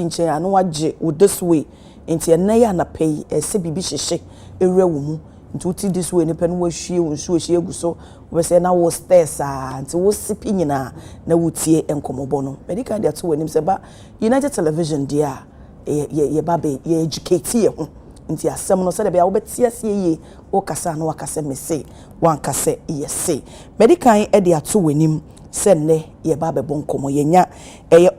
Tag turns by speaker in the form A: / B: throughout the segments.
A: nche ya no wagye wo this way enti ene ya na pay ese bibi hyehye ewura wo mu nti uti this way ne pe no wahwie wo nsu ohwie gu so we say na wo stairs nti wo sipi nyina na wutie enkomobo no medical dia to wanim se ba United Television dia ye babe ye educate ye ho nti asem no se de be wo betia se ye wo kasa na wakase me say wan kase ye say medical dia to wanim se ne ye babe bonkomo ye nya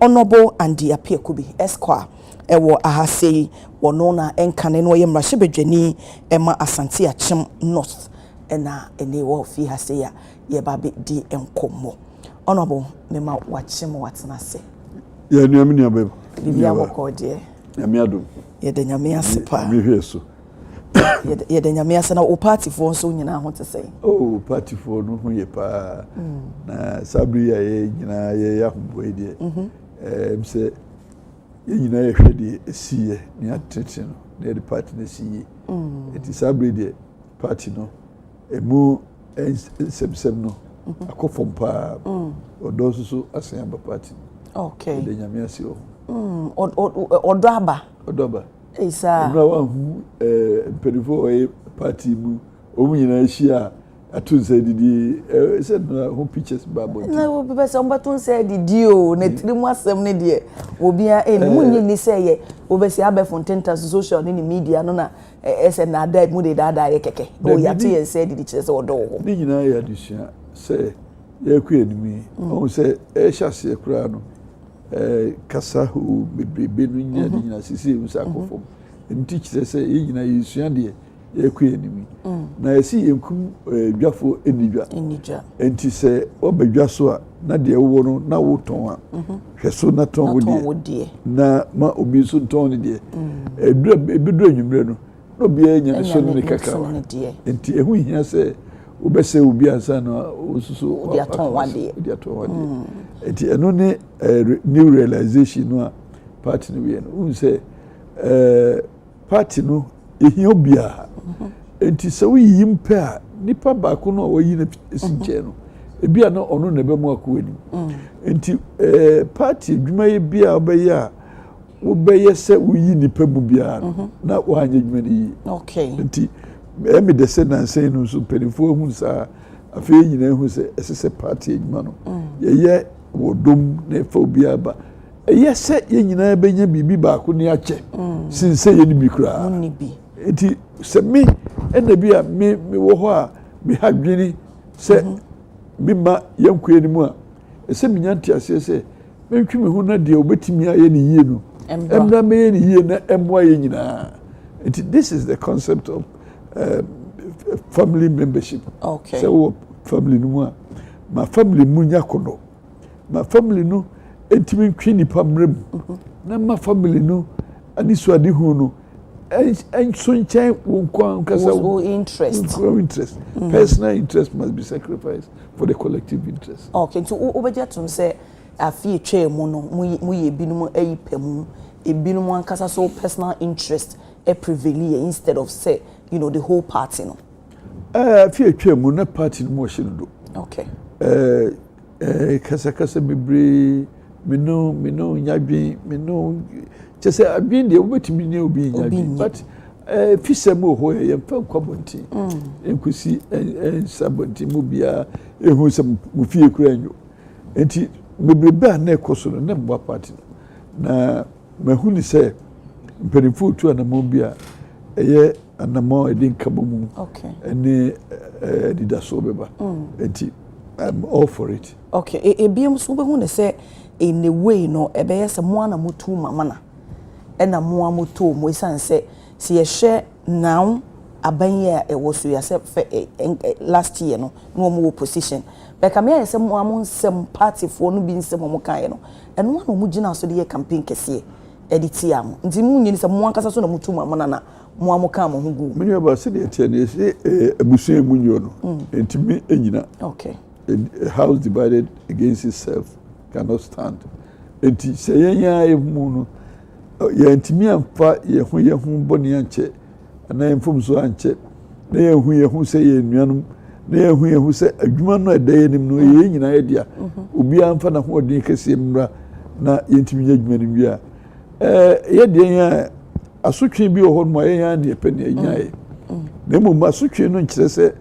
A: honorable Adekye Kubi Esquire ewo ahase wono na enkane no ye mrahye bedwani ema Asante Achem North ena ene wo fi hase ya ye babe di enkomo honorable mema wachem watena se
B: ya nuam ni abem
A: bibia wokode
B: ya miado
A: ye de nyame asepa
B: mi hweso
A: ye de nyame ase na o party fo so nyina ho te sei
B: oh party fo no ho ye pa na sabri ya ye nyina ye ya homboy de mse ye nyina ye hwede esiye ni atete no na the party na esiye eti sabri de party no emu ensem no akofom pa odo so asan ba party
A: okay
B: de nyame ase o
A: odoaba
B: isa na wa hu perifo party mu omu nyina hia atun say didi said na ho pictures babo
A: na wo be say ombatun say didi o na trimu asem ne de obia mu nyi ni say ye wo be say abe fontenta social ni media no na ese na da mu de da ye keke o ya te ye say didi chese odo ho
B: ni nyina ya disua say ye ku enimi o say hyase kura no kasa hu bebrebe no nya de nyina sisi musa akofom nti chese say ye nyina yisua de ye ku enimi na esi yenkum dwafo enidwa enti se obadwa so a na de wo no na wo ton a hweso na ton wo de na ma obi so ton de ebidro anwumre no no bia nya so ne kaka enti ehu hia se obese obi ansa na osusu
A: de aton wa de
B: enti eno ne new realization no a party no we no unse party no ehia obia enti se we yimpe a nipa ba ko no wayi na sinche no ebia no ono na be mu akowani enti party dwuma ye bia obeya a wo beye se uyi nipa mu bia na wo anya dwuma ni
A: okay
B: enti emi de se na sen no so penifo hu sa afi nyina hu se esese party dwuma no ye wodom na fa bia ba ye se ye nyina benya bibi ba ko ne ache sinse ye ni bi kura
A: ni bi
B: enti se me ena bia me wo ho a me hadwini se bimba yanku enimu a ese minyanti ase se mentwi me hu na de obetimi aye ni yie no emra me ye ni yie na emwa ye nyina this is the concept of family membership
A: okay
B: so family no a ma family munya kono ma family no entimi ntwi ni pamrem na ma family no ani so ade hu no and so nchen won kasa interest personal interest must be sacrificed for the collective interest
A: okay so obejetum say afi etwa mu no mu ye binum ayipam ebinum ankasa so personal interest prevail instead of say you know the whole party no
B: afi etwa mu na party no mo hye do
A: okay
B: kasa bebre meno nyadwen meno chese adwen de obetimi ne obi nyadwen but fisemo ho ye fa kwabonti enkusi sabonti mu bia ehu sem mu fie kura nyo enti bebrebe na ekoso no na mba party na mahuni se mpenifo tu na mo bia eye anamo edin kabomu
A: okay
B: ene didaso beba enti I'm all for it
A: okay ebiem so be hu ne se in a way no ebe yese mo na mutu mama na ena mo amoto mo isanse si ye hye now abanye e wo so yase last year no no mo opposition be ka me yese mo amonsem party fo no bi nsem mo kan no eno na mo gina so de ye campaign kese editi am nti mu nyini se mo ankasa so na mutu mama na mo amoka mo hu gu
B: me ba se de tie na se abusu mu nyo no enti me enyina
A: okay
B: a house divided against itself cannot stand enti se yenya emu no ya ntimi amfa ye hu boni anche na enfom so anche na ye hu se ye nuanum na ye hu se adwuma no edaye nim no ye nyina ye dia obi amfa na ho odin kese mra na ye ntimi nya adwuma nim bia ye de ya asotwe bi wo ho mo ye ya ne pe ne nyae na mo asotwe no nkire se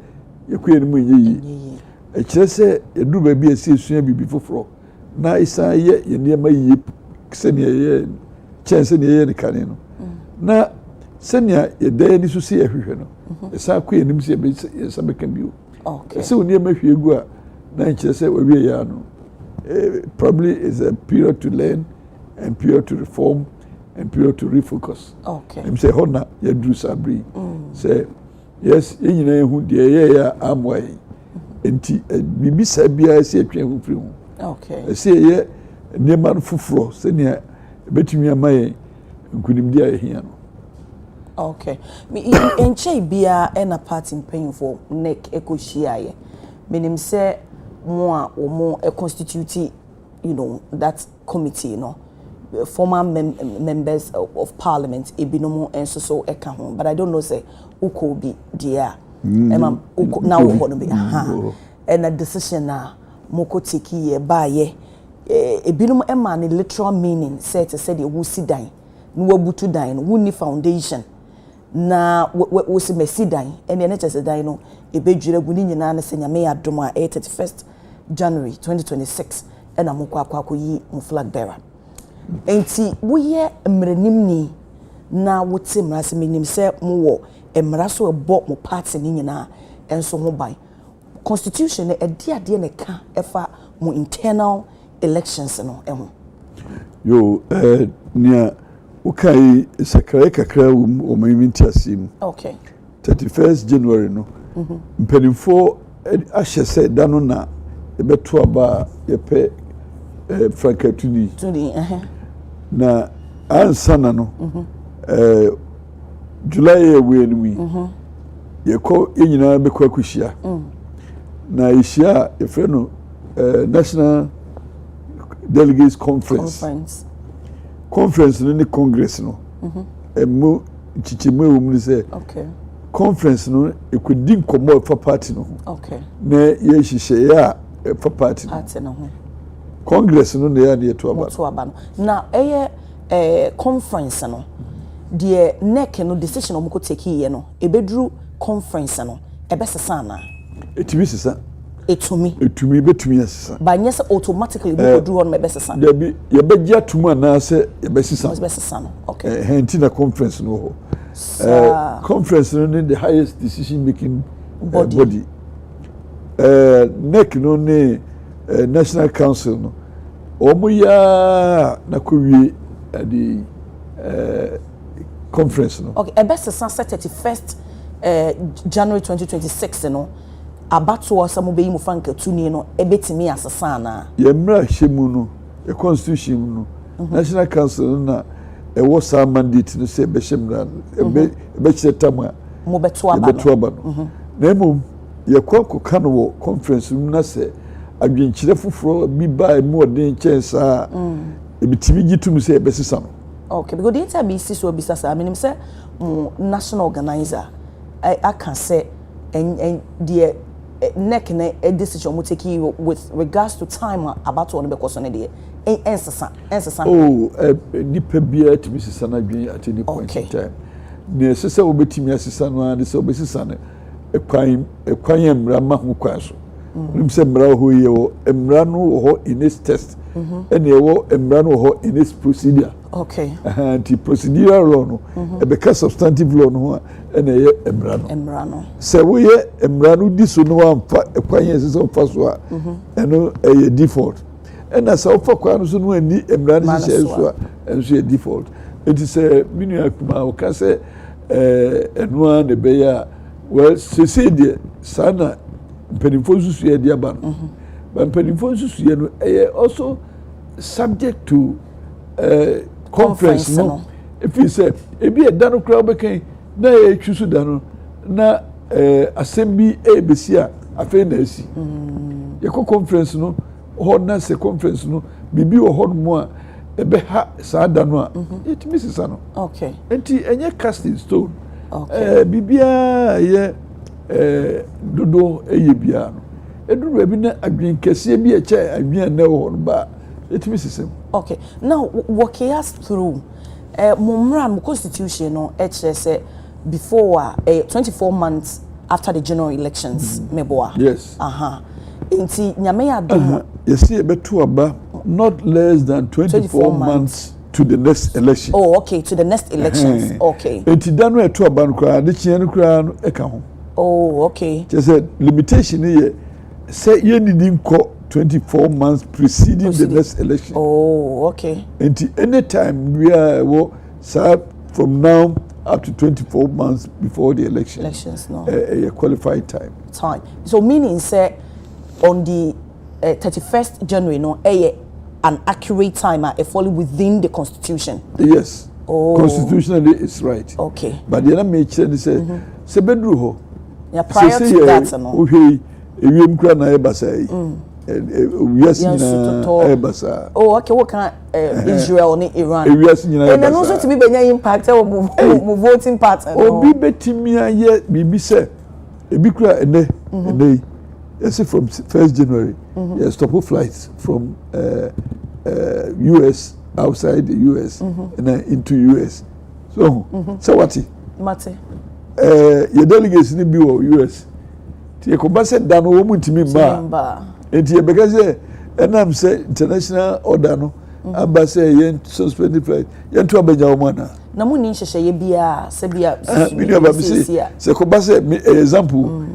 B: yekue no mu nyi ekire se edu ba bi esi esua bibi foforo na isa ye ne ma yi se ne ye chance ne ye ne kane no na senia ye da ni so se ehwehwe no isa ko enim se be sa be kan bio okay se woni ma hwe egu a na nkire se we wie ya no probably is a period to learn and period to reform and period to refocus. Okay. Em say hona ya dru sabri. Say yes, ye nyina ehu de ye ya amwai. Enti bibi sabia se atwa hu firi hu. Okay. Say ye nema fufuro se ne betumi amaye nkunim dia ehia no.
A: Okay. Me enche bia na party mpanyinfo neck ekohia ye. Menim say mo a omo e constitute that committee former members of parliament ebinomo enso so eka ho but I don't know say uko bi dia emam uko na wo no bi and a decision na moko take ye ba ye ebinomo ema ne literal meaning say to say the wo si dan no wabutu dan no woni foundation na wo si mesi dan ene ne chese dan no ebedwire gu ni nyina na se nyame adom a 31st January 2026 ena moko akwakoyi mu flag bearer enti woye mranim ni na wote mrase menim se mo wo emraso ebo mo party ni nyina enso ho ban constitution e ade ne ka efa mo internal elections no eho
B: yo nia ukai sakrai kakra o mayiminti asim okay 31st January no mpenimfo ahye se dano na ebeto aba yepe frankatuni na ansana no July we enumi yeko yenyina be kwakuhia na ihia efre no National Delegates Conference no ni Congress no emu chichemu ewum se okay conference no ekodi nkomo for party no okay na ye hihye ya for party no Congress no na ya ne to aba
A: no na conference no de neck no decision o mko take ye no ebedru conference no ebesesa na
B: etimi sesa etumi betumi asesa
A: ba nyese automatically be do on ebesesa
B: de bi ye beji atumu na se ebesesa
A: no okay
B: henti na conference no ho conference no the highest decision making body neck no ne National Council no omuya na kowie the conference no
A: okay ebesesa 31st January 2026 no abato asamo be yimu franka tuni no ebetimi asesa na
B: yemra hemu no the constitution no National Council na ewo sa mandate no se be hemra be chetama
A: mo beto aba
B: no na emom yekwakọ no wo conference no na se adwenkyire foforo bi ba mu odin chensa ebitimi gitum se ebesesa no
A: okay because the entire BC so bisasa I mean say national organizer I can say and the neck na decision mo take with regards to time about one because on the ensesa
B: nipa bia timi sesa na dwen at any point in time na sesa obetimi asesa no and so obesesa na ekwan emra ma ho kwa so nim se emra ho ye wo emra no ho in this test ene wo emra no ho in this procedure
A: okay
B: anti procedural law no ebeka substantive law no ene ye emra no se wo ye emra no di so no amfa ekwan ye se so fa so a eno ye default ena se ofa kwa no so no ani emra no se so a enso ye default it is minu akuma o ka se eno na be ya well se de sana mpenimfo susu ye dia ba no but mpenimfo susu ye no also subject to conference no if you say ebi e dano kra obeken na e twusu dano na assembly besia afi na asi ye conference no ho na se conference no bibi wo ho mo a ebe ha sa dano a it misses no
A: okay
B: enti enye casting stone okay bibia ye dodo eye bia no eduru bi na adwen kese bi e che adwen na ho ba it misses him
A: okay now walk us through Mumran constitution no say before 24 months after the general elections meboa.
B: Yes.
A: Inti nyame ya dum.
B: Yes, beto aba not less than 24 months to the next election.
A: Oh, okay, to the next elections. Okay.
B: Enti danu eto aba no kra de kien no kra no eka ho.
A: Oh, okay.
B: Just said limitation here say you need 24 months preceding the next election.
A: Oh, okay.
B: Enti anytime we are from now up to 24 months before the election.
A: Elections, no.
B: A qualified time.
A: So meaning say on the 31st January, no, an accurate time falling within the constitution.
B: Yes.
A: Oh.
B: Constitutionally, it's right.
A: Okay.
B: But the other major say, se bedru ho.
A: Yeah, prior to that, no.
B: Okay, we mkra na ebasa. Ebasa.
A: Oh, okay. What kind Israel ni Iran?
B: And
A: then also to be benya impact on voting pattern.
B: Obi betimi aye bibi se ebi kra ene yes, from 1st January, yes, stop flights from US, outside the US, and then into US. So what?
A: Mate.
B: Your delegates in the US. Tie kobase dan wo mutimi ba. Enti because and I'm say international order no aba say yen suspended flight. Yen to abeja wo mana.
A: Na mu ni hyehyeye bia se bia.
B: Se kobase example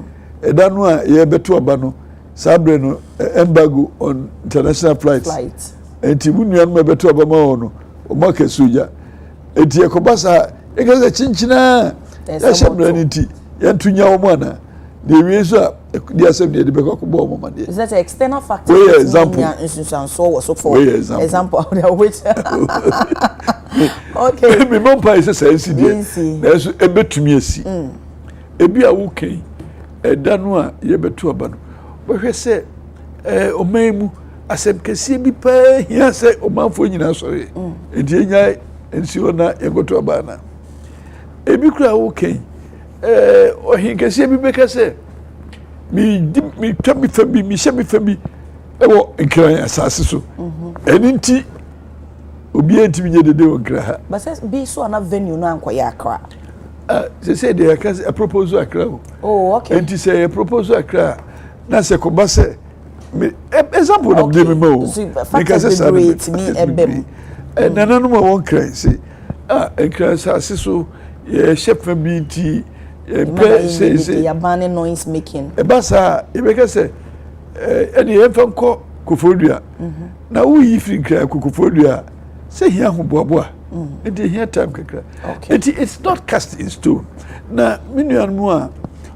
B: edanu a ye beto aba no sabre no embargo on international flights enti bunuan ma beto aba ma ono o ma kesuja enti ekobasa ekase chinchina ya shamra niti ya tunya wo mana de wi so dia asem de beko ko bo mo
A: is that an external factor?
B: For example,
A: example which okay
B: me mon pa is say nsi na so ebetumi asi ebi a wo kan edanu a ye beto aba no bo hwe se omaimu asem kese bi pa hia se omanfo nyina sori enti enya ensi ona ye goto aba na ebi kura wo kan ohin kese bi beka se mi twa fabi mi hye mi fabi ewo nkran asase so eninti obi entimi nye dede wo nkra ha
A: but says be so na venue no ankoya akra
B: they say they a proposal akra.
A: Oh, okay.
B: Enti say a proposal akra na se ko ba se example na dem mo
A: because it's me ebem
B: nananu mo won kran say nkran asase so ye chef fabi nti say
A: ya banning noise making
B: basa e be ka say eni e fa nko kofodua na wo yi free nkran kofodua say hia ho boaboa it here time kakra
A: okay.
B: It's not cast in stone na minuan mu a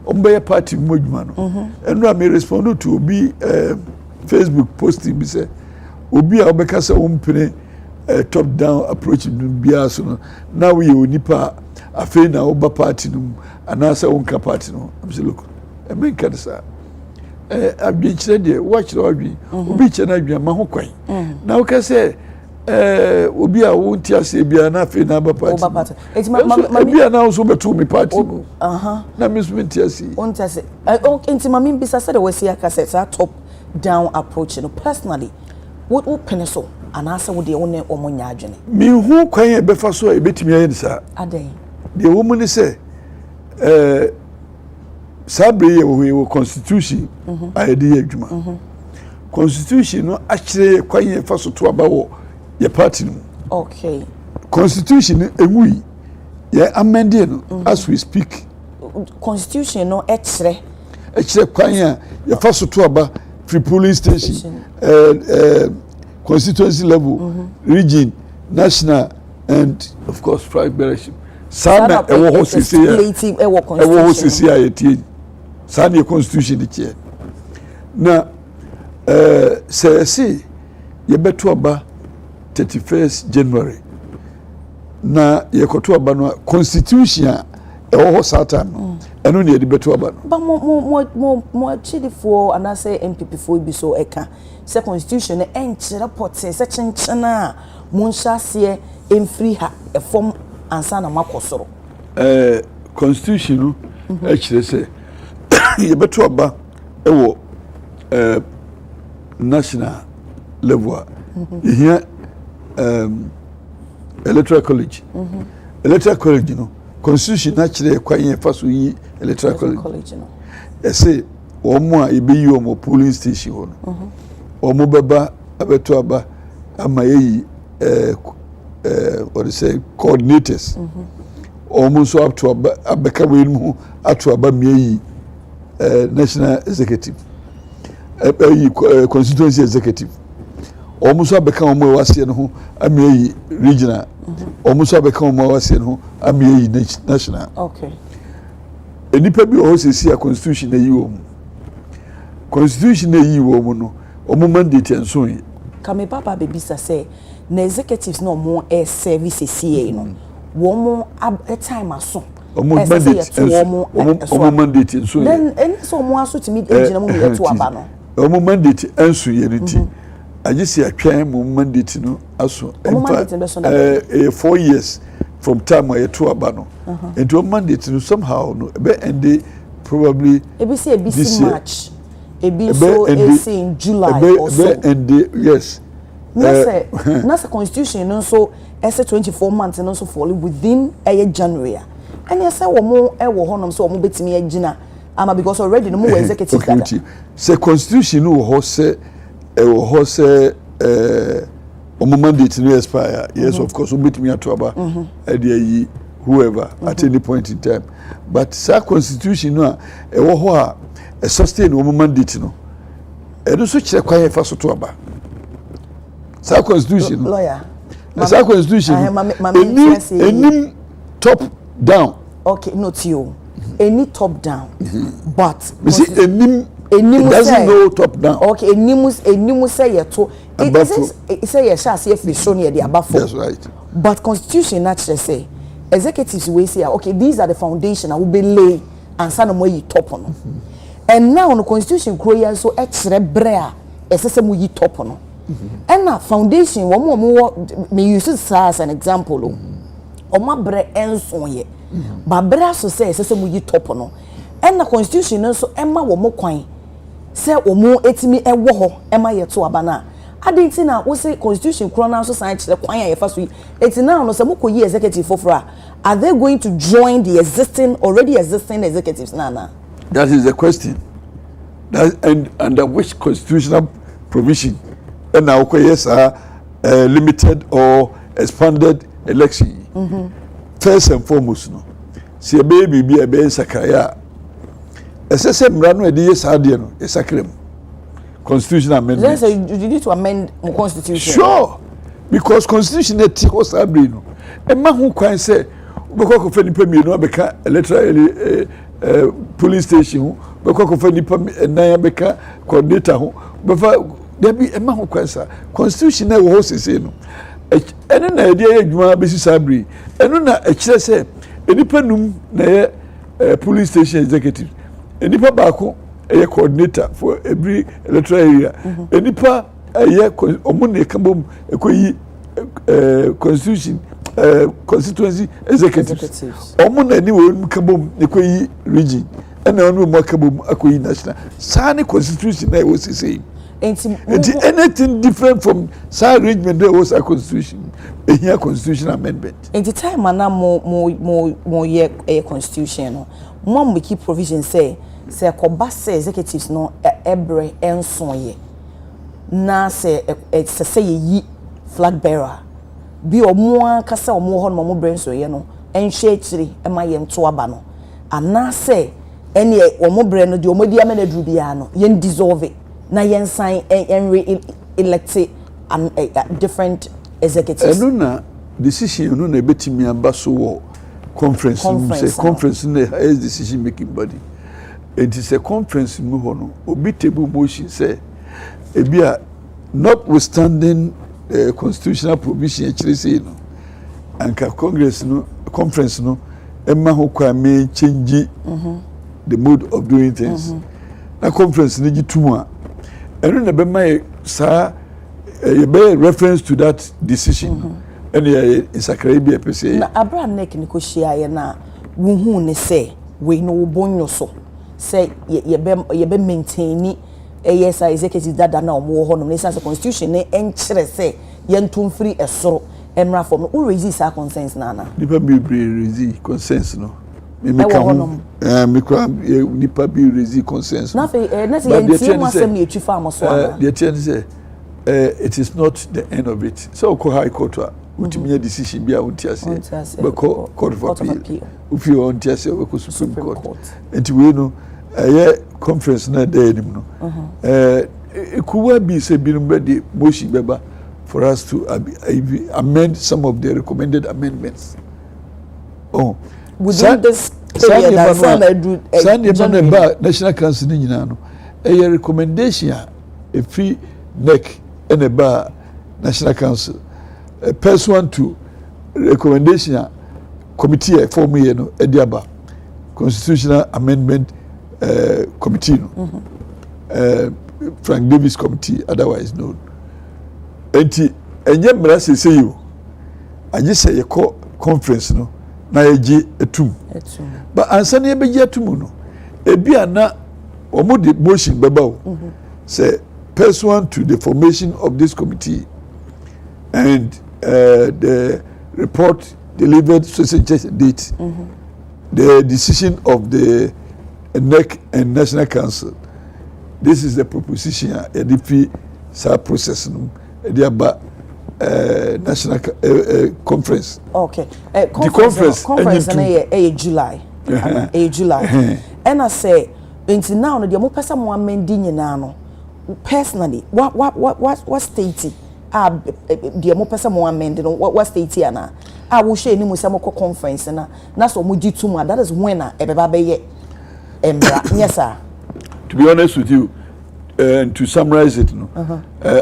B: ombeye party modwuma no eno am respond to obi Facebook posting bi say obi a obeka say ompene top down approach bia so no now we onipa afei na oba party no anasa onka party no am say look e men ka sa abie kire de watch the odwi obi kire na adwa ma ho kwan na o ka say obi a wonti ase bia na afei na ba party
A: it's
B: bia na so beto me party na me so menti ase
A: wonti ase enti mami bisa say the we see aka say top down approach no personally what open so anasa wo de won omonya adwene
B: mi hu kwan e befa so e betimi aye sa
A: aden
B: de wo mu ni say sabre ye wo constitution ayede adwuma constitution no akire kwan e fa so to aba wo your party no.
A: Okay.
B: Constitution ewui ye amended no as we speak.
A: Constitution no exre
B: kwanya ye faso to aba free polling station constituency level region national and of course federation. Sana e wo hosisi ya. E wo hosisi ya yetie. Sana constitution die. Na say ye beto aba 31st January na yekoto aba no constitution ewo satan eno ne edibeto aba no
A: ba mo chidifo and I say MPP fo bi so eka se constitution enche report se chenchena mo nhase emfiri ha efom ansa na makosoro
B: constitution no ekire se yebeto aba ewo national level here electoral college electoral college no constitution naturally kwanye faso yi electoral college
A: no
B: say omo a ebe yi omo polling station ho no omo beba abeto aba ama yi what they say coordinators omo so up to abeka we mu ato aba me national executive constituency executive omo so abeka omo wase no ho ame regional omo so abeka omo wase no ho ame national.
A: Okay.
B: Enipa bi o sesi a constitution na yi omo constitution na yi omo no omo mandate enso yi
A: kame papa baby say na executives no more services here no wo time aso
B: omo mandate enso
A: then any so mo aso timi engine mo me to aba no
B: omo mandate enso ye nti agisi atwan mo mandate no aso 4 years from time I to aba no and to mandate no somehow no be end probably
A: ABC March so in July also
B: and yes
A: nasa constitution no so 24 months no so fall within January and yes wo mo e wo honom so wo betimi agina ama because already no mo executive data
B: say constitution no ho say omo mandate no expire yes of course we betimi atoba e whoever at any point in time but sa constitution no e wo ho a sustain omo mandate no e do so kire kwa fa so to aba sa constitution
A: lawyer
B: sa constitution any top down
A: okay not you any top down but
B: you see it doesn't know top down
A: okay enimu say ye to it say ye sha say free show near the above.
B: That's right.
A: But constitution naturally say executives we say okay these are the foundation I will be lay and sana mo yi top on and now no constitution kroya so extra brea esese mo yi top on and na foundation wo mo me use this as an example o ma bre enso ye ba bre so say esese mo yi top on and na constitution so emma wo mo kwan say wo mo etimi ewo ho emma ye to aba na adenti na wo say constitution kro na so san kire kwan ya fa so eti now no say mo koyi executive fofora are they going to join the already existing executives na
B: that is the question that and under which constitutional provision and now yes limited or expanded election first and foremost no see a baby be a ben sakaya SSM mrano e dey sadie no e sakrem constitutional amendment.
A: So you need to amend the constitution.
B: Sure, because constitution it was abri no e ma hu kwan say beko ko fani pamie no beka electoral police station beko ko fani pamie na beka coordinator ho befa debi e ma hu kwan sa constitution na wo sese no ene na e dey adwuma besi sabri eno na e kire say enipa num na ye police station executive enipa baako a coordinator for every electoral area enipa omune kambom ekoyi constitution constituency executives omune ni wo kambom ekoyi region ena onu mo kambom akoyi national sane constitution na wo say anything different from side arrangement there was a constitution a constitutional amendment
A: in the time na mo ye constitution no mo keep provision say koba say executives no ebre enso ye na say yi flag bearer bi omo akasa omo ho no mo brenso ye no enhwe akiri e ma ye nto aba no ana say ene omo bre no de omo di amena dru bia no ye dissolve na yen sign and re-elect different executives.
B: Eno na decision no na betimi amba so wo conference say conference na highest decision making body. It is a conference mu ho no obi table motion say ebia notwithstanding constitutional provision actually say no anka congress no conference no emma ho kwa me change the mode of doing things. Na conference ni gitumu a eno na be my sa be reference to that decision and is a credible person
A: na Abraham nek ni ko hia ye na wo hu ne say we no bonyo so say ye be maintain yes executive dada na omo ho no ne say constitution ne enkire say ye ntom free esoro emra form no resist our concerns nana
B: nipa be resist concerns no me nipa be resist concerns
A: na fe na say yentie mo asem na etu fa mo so ana
B: the ten say it is not the end of it so ko high court ultimate decision be a untiase be court of appeal if you untiase we ko supreme court enti we no conference na day nim no kuwa bi se bi no be motion beba for us to amend some of the recommended amendments
A: within this period
B: that national council ni nyina no recommendation a free neck and a bar national council pursuant to recommendation committee form here no ediaba constitutional amendment committee no Frank Davis committee otherwise known enti enye mra sese yo anye se ye conference no na yeji etum but ansa na yebeji etum no ebi ana omo de motion beba o say pursuant to the formation of this committee and the report delivered such date the decision of the NEC and National Council this is the proposition EDP sa process no ediaba national conference
A: okay
B: the conference
A: na July July and I say until now no de mo pesa mo amendi nyina no personally what state de mo pesa mo amendi no what state ana wo share ni mo se mo conference na so mo gitum that is when e beba be ye embra yes sir
B: to be honest with you and to summarize it no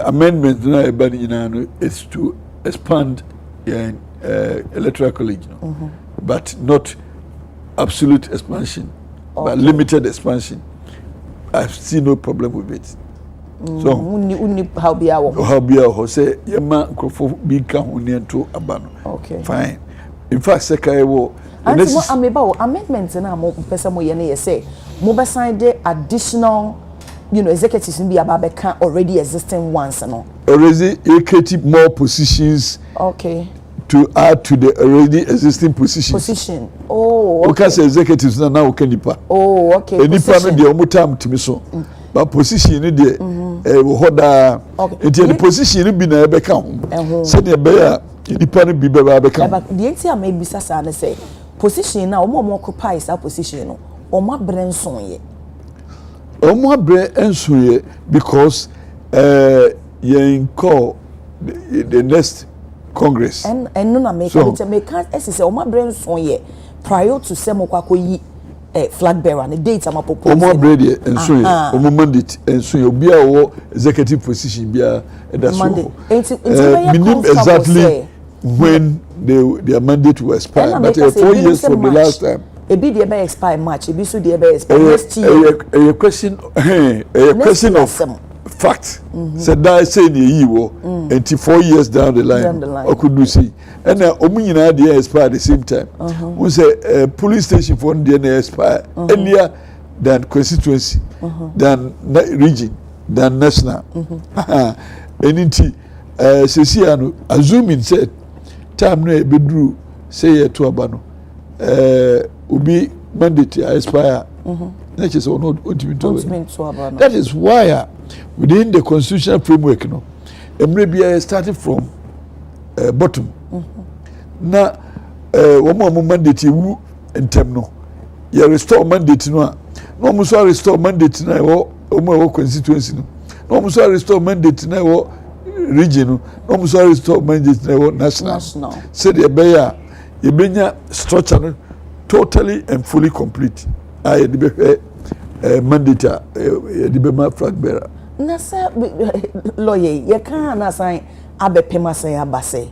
B: amendment na ebani nyina no is to expand electoral college no but not absolute expansion but limited expansion. I see no problem with it. So
A: unni how be our
B: say yema krofo bi ka honi to abano.
A: Okay.
B: Fine. In fact sekai wo
A: amendment na mo pesa mo ye na ye say mo be sign the additional executives be ababeka already existing ones no.
B: Already create more positions.
A: Okay.
B: To add to the already existing position.
A: Oh, okay.
B: Because executives now can nipa.
A: Oh, okay.
B: Nipa no dey omo time to me so. But position ni dey hoda. Enti the position bi na e be ka ho. Say dey be ya nipa no bi be ka.
A: But the enti am be sasa na say position na omo occupy that position no. Omo abrenson ye.
B: Omo abrenson ye because you call the next Congress
A: and no na make say o ma brain son ye prior to say mo kwako yi flag bearer the date am propose
B: o mo brain ye enso ye o mo mandate enso ye obi a wo executive position bia that so meaning exactly when their mandate will expire but 4 years from the last time
A: ebi dey be expire March ebi so dey be expire next year
B: a question of fact said that say ni yiwo until 4 years down the line I could do see and omu nyina dey expire at the same time we say police station for dey expire earlier than constituency than region than national anything sesiano assuming said time no ebedru say to abano obi mandate expire that is why within the constitutional framework emre starting from bottom na wo mandate wu entem no you restore mandate no no so restore mandate na wo constituency no so restore mandate na wo region no so restore mandate na wo national say the beya e benya structure no totally and fully complete I the mandate the bema flag bearer
A: na say lawyer ye kan na sign abepema say abase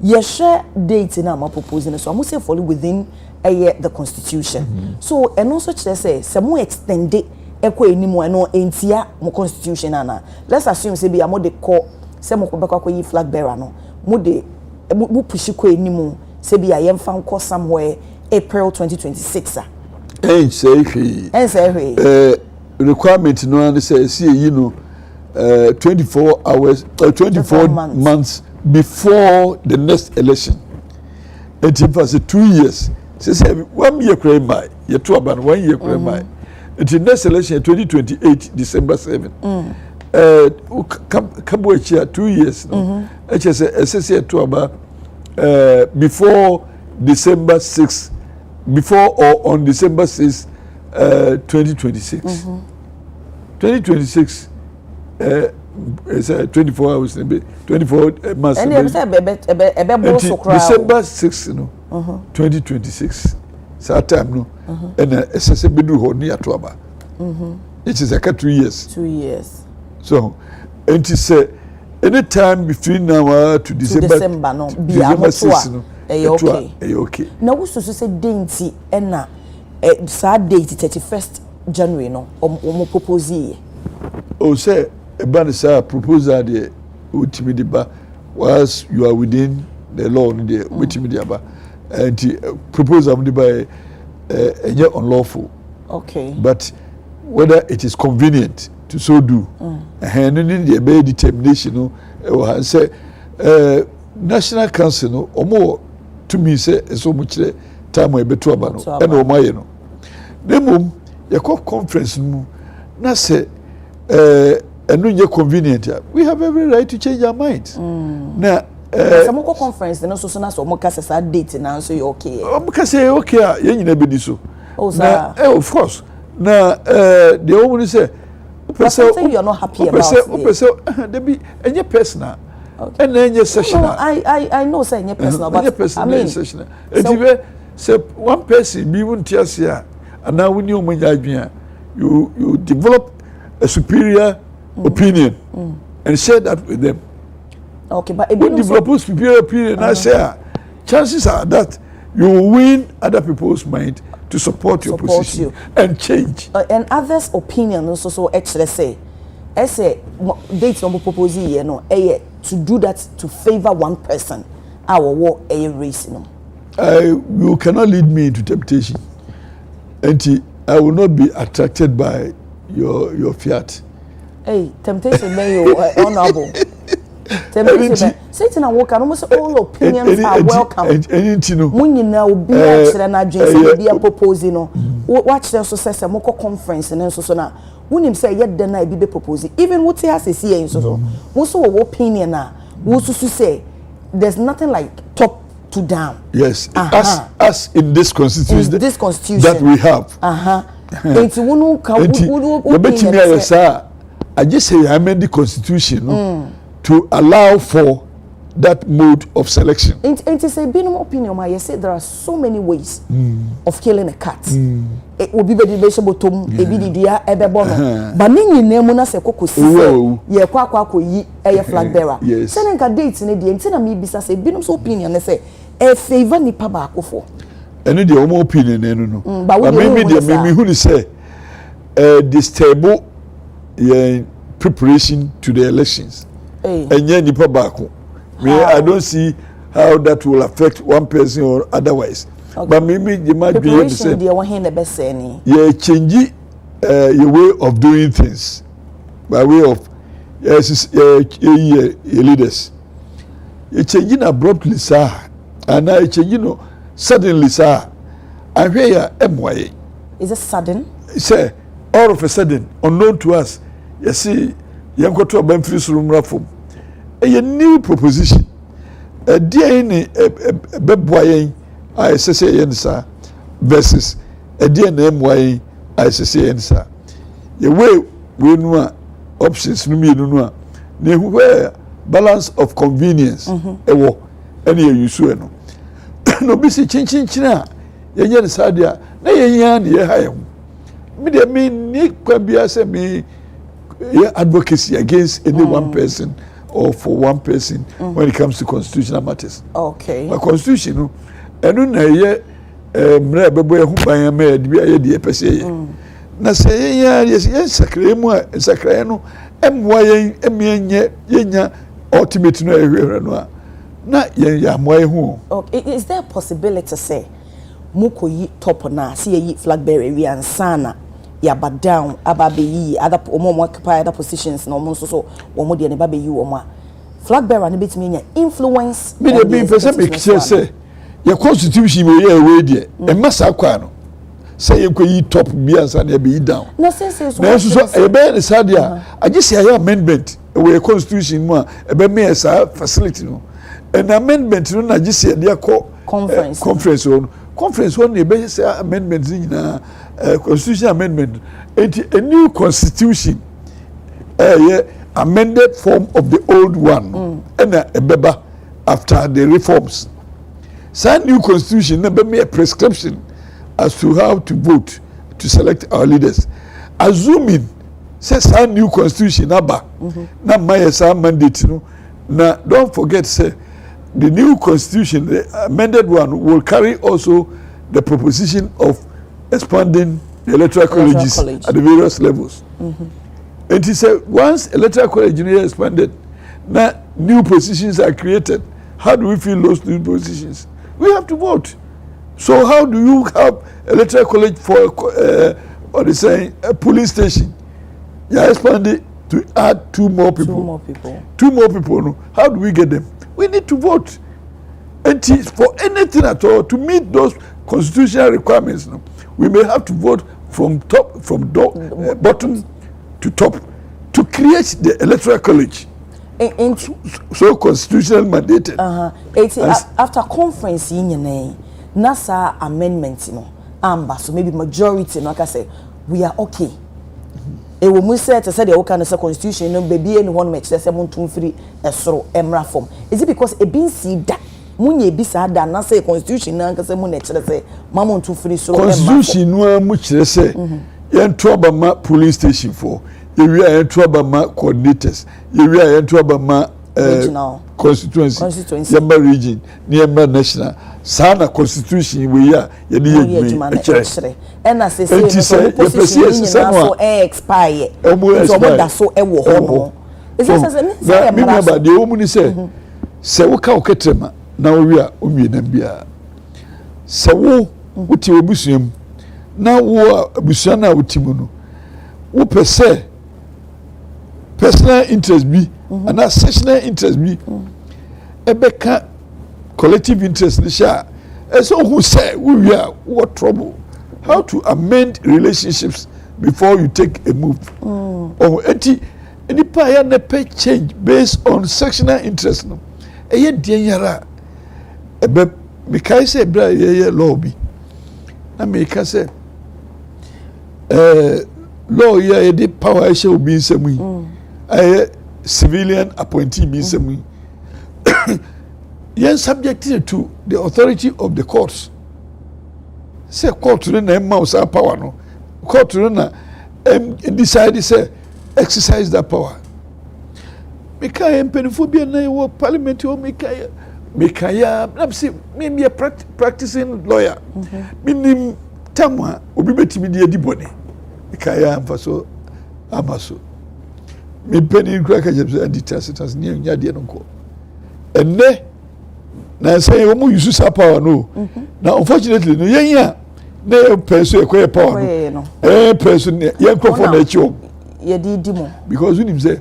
A: ye share date na ma proposing so am say follow within the constitution so and also say mo extend it ekwa enimu eno entia mo constitution ana let's assume say be am de call say mo bekwa yi flag bearer no mo de mo push ko enimu say be a yemfa nko somewhere April 2026
B: requirement no and say see 24 hours 24 months before the next election. And it was 2 years. Say 1 year cry by, you 2 about 1 year cry by. Until next election 2028 December 7. Kabwe 2 years no. HSS 2 about before December 6, before or on December 6, 2026. 2026 it's 24 hours 24 months.
A: And
B: December 6 no. 2026. So time no. And SS bedu ho ni atoaba. It is like 2 years.
A: 2 years.
B: So and it say any time between now to December
A: no.
B: December 6 no.
A: Okay.
B: Okay.
A: Now we so say date na sad date 31st January no omo propose.
B: Oh say a ban say proposal the ultimate ba was you are within the law no the ultimate ba and the proposal the by unlawful.
A: Okay.
B: But whether it is convenient to so do and in the be determination no say National Council no omo to me say so much time we beto aba no e na omaye no demom yakọ conference mu na say enu nye convenient we have every right to change our minds na
A: some conference no so na so mo ka say date na so you okay
B: o mo ka say okay a ye nyina be di so
A: na
B: of course na the woman say
A: you are not happy about it
B: there be any personal. Okay. And then session.
A: No, I know say any personal, but I mean,
B: session. So one person be won't tell you, and now when you you develop a superior opinion and share that with them.
A: Okay, but
B: when develop a superior opinion, I say chances are that you will win other people's mind to support your position and change.
A: And others' opinion also so actually say. I say date number proposal here no to do that to favor one person our war a race no.
B: You cannot lead me into temptation. And I will not be attracted by your fiat.
A: Hey, temptation may you honorable. Temptation Satan and work almost all opinions are welcome.
B: And you know
A: when you now be actually na dream be a proposal no. Watch them so say moko conference and so na when him say yet then I be proposing even what he has to see in so so opinion na we so say there's nothing like top to down.
B: Yes, as in this constitution that we have.
A: And you know
B: I just say I amend the constitution to allow for that mode of selection.
A: And to say, be no opinion, I say there are so many ways of killing a cat. It will be the base bottom, a bidia, a bebono. But Nini Nemona se coco see, ye quaco ye a flag bearer.
B: Yes.
A: Sending a date in the end, me bisa say, Binum's opinion, they say, a favor ni pabako for.
B: And the own opinion, no. But maybe who say, this table preparation to the elections. And yen ni pabako. I don't see how that will affect one person or otherwise. Okay. But maybe you might be able to say, yeah, change your way of doing things by way of leaders. You change abruptly, sir, and I change suddenly, sir. I hear MY.
A: Is it sudden?
B: Say, all of a sudden, unknown to us. You see, you go to a Memphis room raffle. A new proposition. A dear in a beboy, I say, answer versus a dear name way, I say, answer. Your way, we know options, no me, no, where balance of convenience, a war, any you swear no. No, busy china, yan sadia, nay yan, ye high. Me, mean, Nick can be as me advocacy against any one person. Or for one person when it comes to constitutional matters.
A: Okay.
B: My constitution, no, and no, ye, mre who by a maid be a dear per se. Na say, yes, sacremo, sacrano, MY, yenya, ultimate no, not ya, my home.
A: Okay, is there a possibility to say, Muko yi top na, see ye flagberry and sana? Ya but down ababe yi other occupy other positions no so so omo de ne babe yi omo flag bearer ne betimi nya influence
B: me dey be person make say your constitution we here we there e massa kwa no say you yi top bi ansa na be down
A: no sense
B: so e be ne sadia agisi aye amendment we constitution mu e be me esa facility no an amendment no na agisi dey conference one e be say amendment na constitution amendment a new constitution amended form of the old one and a beba after the reforms. So new constitution never made a prescription as to how to vote to select our leaders. Assuming says a new constitution aba na my mandate no. Now don't forget say the new constitution, the amended one, will carry also the proposition of expanding the electoral colleges at the various levels. And he said, once electoral college is expanded, now new positions are created. How do we fill those new positions? We have to vote. So how do you have electoral college for what they say, a police station? You are expanding to add two more people. No? How do we get them? We need to vote. And for anything at all to meet those constitutional requirements, no, we may have to vote from bottom to top to create the electoral college. So constitutional mandated.
A: After conference in NASA amendment, so maybe majority, no, I can say we are okay. E wo mu say to say the oka no constitution no baby any one match say mo tun free esoro emra form. Is it because e bin si da munye bi sa da na say constitution na nka say mo na kire say mama tun free so
B: constitution no mu kire say yen trouble ma police station for we are trouble ma coordinators we are trouble ma constituency yamba region yamba national sana constitution we ya ye ni yedwuma kire
A: na say no position so expire so mo da so e wo ho no is say
B: me remember the woman say wo ka oketrema na wo wi a o mi na bia say wo wuti obusuam na wo abusua na wuti mu no wo pese personal interest bi and sectional interest bi ebeka collective interest ni sha so who say we are what trouble how to amend relationships before you take a move any pa na pay change based on sectional interest no e den yara ebe me kai say bra ye law bi na me ka say law ye the power she obi nsemu civilian appointee bi nsemu yen subjected to the authority of the courts. Say court na mouse power no. Court na decide say exercise that power. Mekaya mpenifobia na wo parliament o mekaya na say me be a practicing lawyer. Minim tamwa obi betimi de adibone. Mekaya amfaso amaso. Me peni nkra ka jebse antitrust ni nya de no ko. Enne na say wo mu use sa power no. Now unfortunately no yenya na person ekwe power no. Person yen crop for na echo.
A: Ye di mo.
B: Because when him say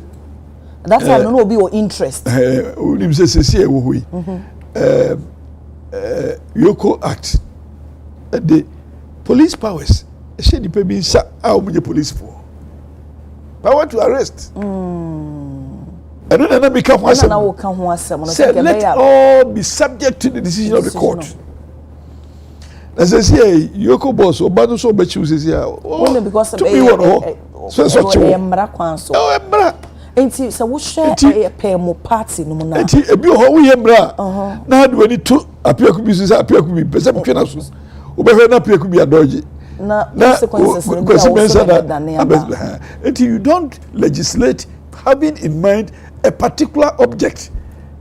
A: that's why no be your interest.
B: When him say wo hoyi. Yoko Act. The police powers. She di pe bi sa a mo police for. Power to arrest. And then I become one. Say, let all be subject to the decision of the court. As I say, Yoko boss, or Bado so bet you say,
A: only because of Enti so wo share a pay mo party no na.
B: Enti ebi ho wo yemra. Na do ani to apia ku bi so apia ku bi pese mo twena so. Wo be hwe na apia ku bi adoje.
A: Na consequences
B: no. Enti you don't legislate having in mind a particular object.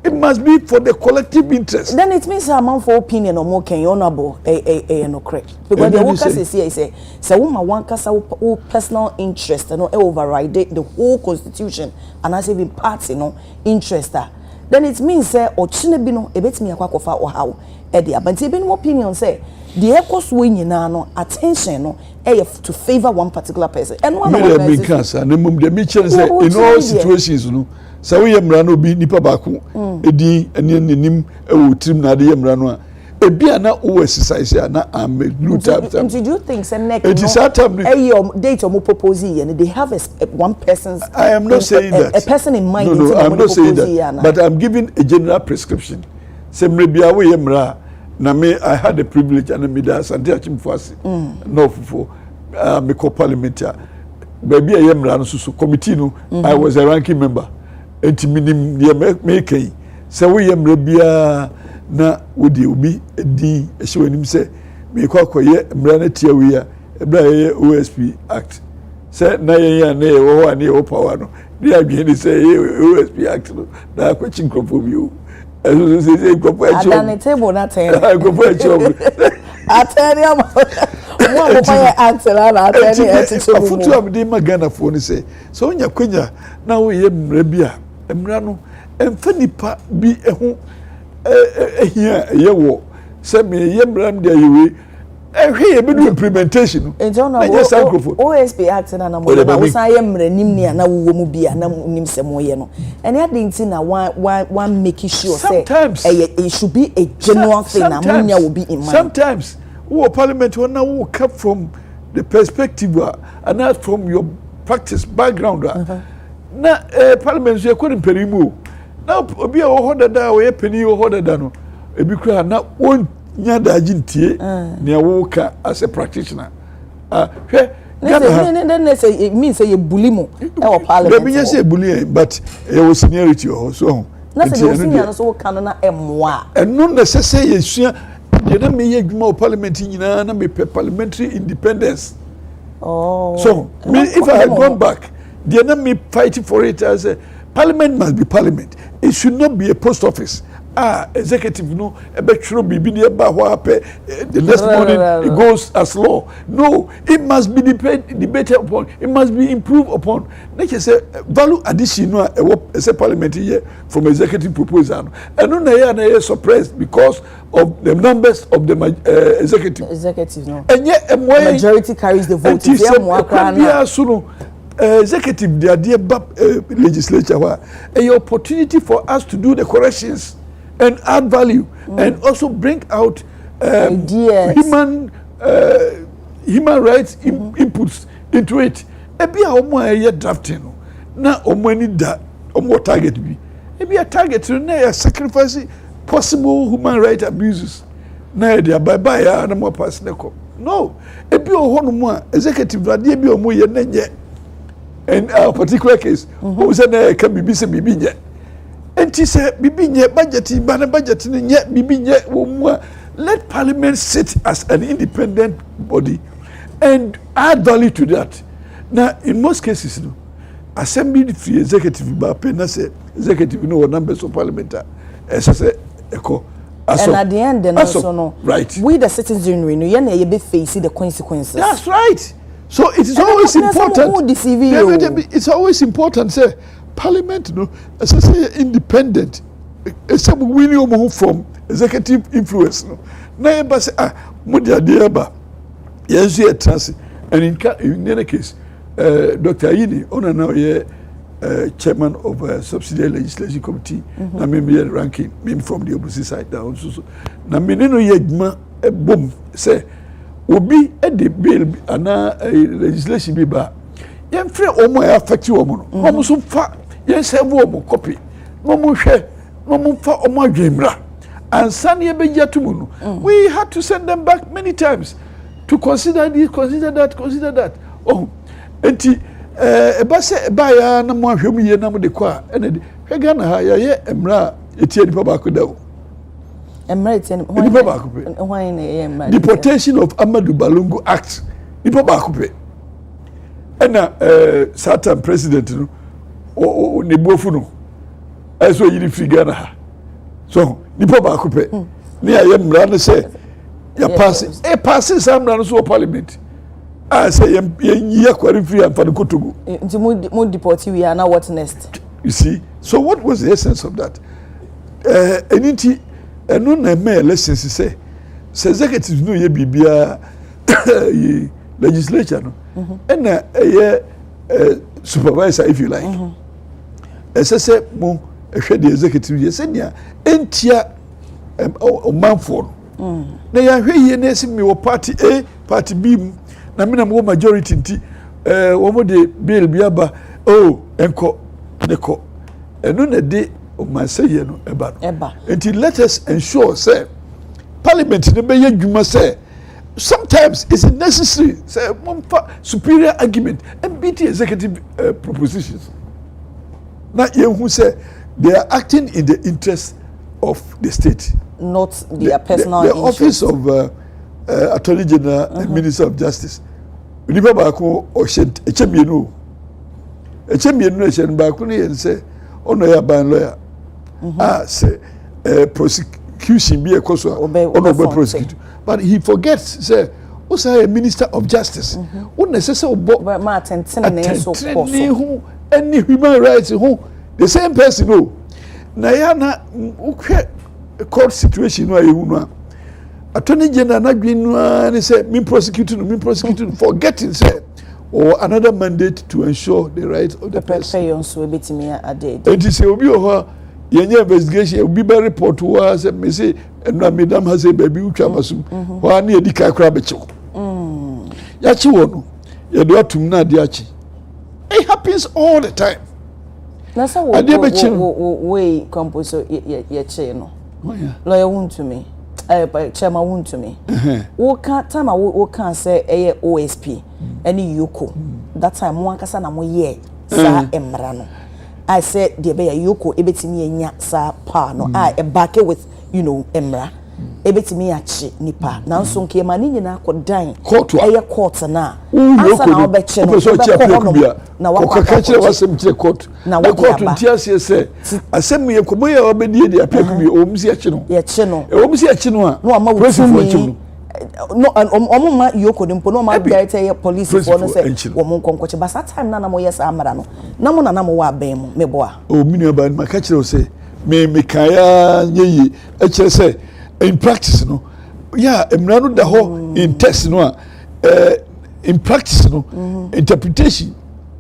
B: It must be for the collective interest.
A: Then it means a man for opinion or more can you honorable no correct. Because the workers say woman one kasa personal interest no override the whole constitution and as even party no interest. Then it means or chine bi no ebetimi akwakofa or how the but even opinion say the echoes when you know attention no to favor one particular person and one
B: cancer and the mission say in all situations no so we mrano bi nipa baako edi nim e trim na de mrano a bia na o exercise na am blue tab.
A: And do you think say next
B: it is that time
A: date or propose and they have one person's
B: I am not saying that
A: a person in mind.
B: No, I'm not saying that, but I'm giving a general prescription. Say maybe we mra na me I had the privilege and me da Asante Achimfuase no for me co parliamentary baby I mra no so committee no I was a ranking member enti minim ye make say we mra bia na wodi obi di ehwenim say me kwa koye mra na tia we ya ebra ye OSP act say na ye na ye wo ani wo power no di adwen say OSP act no na kwa chinkrofo bi o say go
A: adane table na ten
B: go for job
A: atene mo buy act na atene etete mo
B: futu am dey magana fo ni say so onya kwanya na wo ye mra bia mra no emfa nipa bi eho ehia ye wo say me ye mra dem dey we ehwe ye be do implementation
A: no yes OSP act na mo na wo san ye mra nim ni na wo mu bia na nim se mo ye no ene adenti na one making sure say it should be a genuine thing na munya will be in mind.
B: Sometimes who parliament when now come from the perspective and not from your practice background na parliament you couldn't perimu now obi a wo da we penny wo da no ebi kura na won nya da jintie na wo ka as a practitioner hwe
A: it means say you bully mo e wo parliament
B: be say bully but e was seniority so
A: na say you senior so kan na emwa
B: eno na say yesua de na me ye adwuma parliament nyina na me parliamentary independence. So me if I had gone back de na me fighting for it as a parliament must be parliament. It should not be a post office. Executive no ebetro bibi ne ba ho ape the next morning it goes as law. No, it must be debated upon, it must be improved upon. Nature say value addition no a parliament here from executive proposal and no na suppressed because of the numbers of the executive
A: no
B: and yet
A: majority carries the vote
B: executive the idea legislature where a opportunity for us to do the corrections and add value and also bring out human rights inputs into it. Ebi a omo aye drafting no na omo ani da omo target bi ebi a target no na sacrifice possible human rights abuses na dey bye ya na mo pass na ko no ebi o hono mo executive do ade bi omo ye na nye in a particular case who said na ka bibi se bibi nye enti se bibi nye budget ba na budget ni nye bibi nye wo mo let parliament sit as an independent body and add value to that. Now in most cases no assembly free executive ba pe na say executive no numbers of parliament say echo
A: and at the end then also no
B: right
A: we the citizenry no ye na ye be face the consequences.
B: That's right. So it is always important. It's always important say parliament no as I say independent some winning from executive influence no na eba say mo dia eba yes ye trans and in any case Dr. Ayini ona now ye chairman of subsidiary legislation committee na me ranking me from the opposite side down so na me no ye adwuma bom say obi the bill ana legislation bi ba yen frɛ omo affect omo no omo so fa yen serve omo copy omo hwɛ omo fa omo adwemra and sane be yatumu no we had to send them back many times to consider this, consider that oh enti eba se ba ya na mo ahwɛ mu ye na mo de kwa ene de hwɛ ga na ha ye emra etie nipa ba ko dawo. Deportation of Amadou Balungu Act. Nipa ba kupe. Ena certain president no o ne bofu no. Eso yiri free na. So nipa ba kupe. Ne aye mra no say ya pass pass some mra no so parliament. I say ye kwari free and for the kotogo.
A: Nti mo deport we are now what next?
B: You see? So what was the essence of that? Eniti eno na me elections say executives no ye bibia legislature no na supervisor if you like say mo ehwe the executive ye say nia entia omanfo na ya hwe ye na esi me wo party A party B na me na mo majority nti wo mo de bill biaba enko neko eno na de man say ye no eba until let us ensure say parliament ne be ye dwuma say sometimes it's necessary say superior argument and beat executive propositions na ye who say they are acting in the interest of the state,
A: not their personal
B: the office of Attorney General and Minister of Justice. We never back on echemienu echem back on say ono ya ban lawyer say prosecution be a cause ono be prosecute, but he forgets say o say a Minister of Justice o necessary
A: but ma atentene so
B: who any human rights who the same person no na ya na ukwe court situation no ayehu no Attorney General na dwinu and say me prosecuting forgetting say or another mandate to ensure the rights of the person
A: so betimi ade
B: it is obi ho yenye investigation obi be report wa say me say na madam ha say baby utwa basum wa na edika kra be chew ya chi wo no ye do atum na ade achi it happens all the time
A: na so we compose ye che no lawyer won to me chairman won to me wo kan time wo kan say OSP any yoko that time mo ankasa na mo ye sa emra no I said the be yoko ebetimi enya sa pa no e back with emra ebetimi achi nipa na nso nke ma ni nyina akodan court na asa na obeche no na
B: wakaka kire wasem kire court na court ntiase se asem ye komo ye obedie de apekubi omsi achi no
A: ye chi no
B: omsi achi no a
A: no ama wofumi no omuma yoko dimpo no ma direct ye police for no say wo mon konkoche but that time na mo yes amara no na mo na mo wa ban mu meboa
B: o mini ban maka kire o say me kaya nyeyi e kire say in practice no emra no da ho in test no in practice no interpretation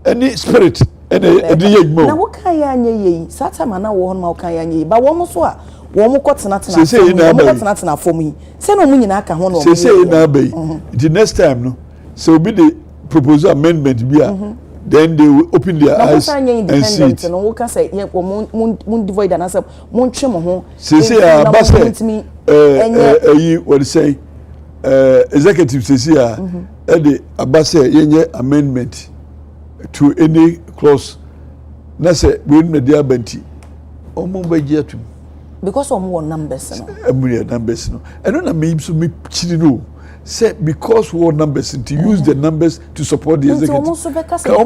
B: any spirit any
A: na wo kan ya nyeyi satama na wo ho ma wo kan ya nyeyi ba wo mo so a wo mo kotena tena fom yi se no mu nyina aka ho no
B: say na bai the next time no so be the proposal amendment bia then they will open their eyes and see it.
A: No, we can say mun divide and answer mun twe mo ho
B: say abase what say executive say the abase yenye amendment to any clause na say we no dey abanti omo bagia to
A: because omo won numbers
B: no eno na me so me chiri no say because we want numbers to use the numbers to support the executive.
A: So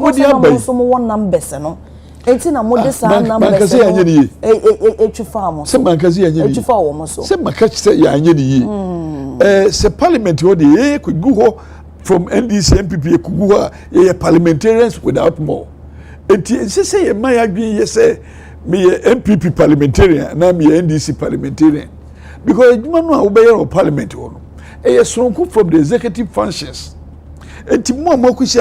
A: one numbers no. Enti na mo de sa numbers.
B: Say anye ni.
A: Etwifa mo.
B: Say mankazi anye ni.
A: Etwifa wo mo so.
B: Say mankazi say ya anye ni. Say parliament ho de ku gu ho from NDC MPP ku gu ho ye parliamentarians without more. Enti say ye man adwen ye say me MPP parliamentarian na me NDC parliamentarian because adwuma no a wo be ye parliament ho no. From the executive functions. And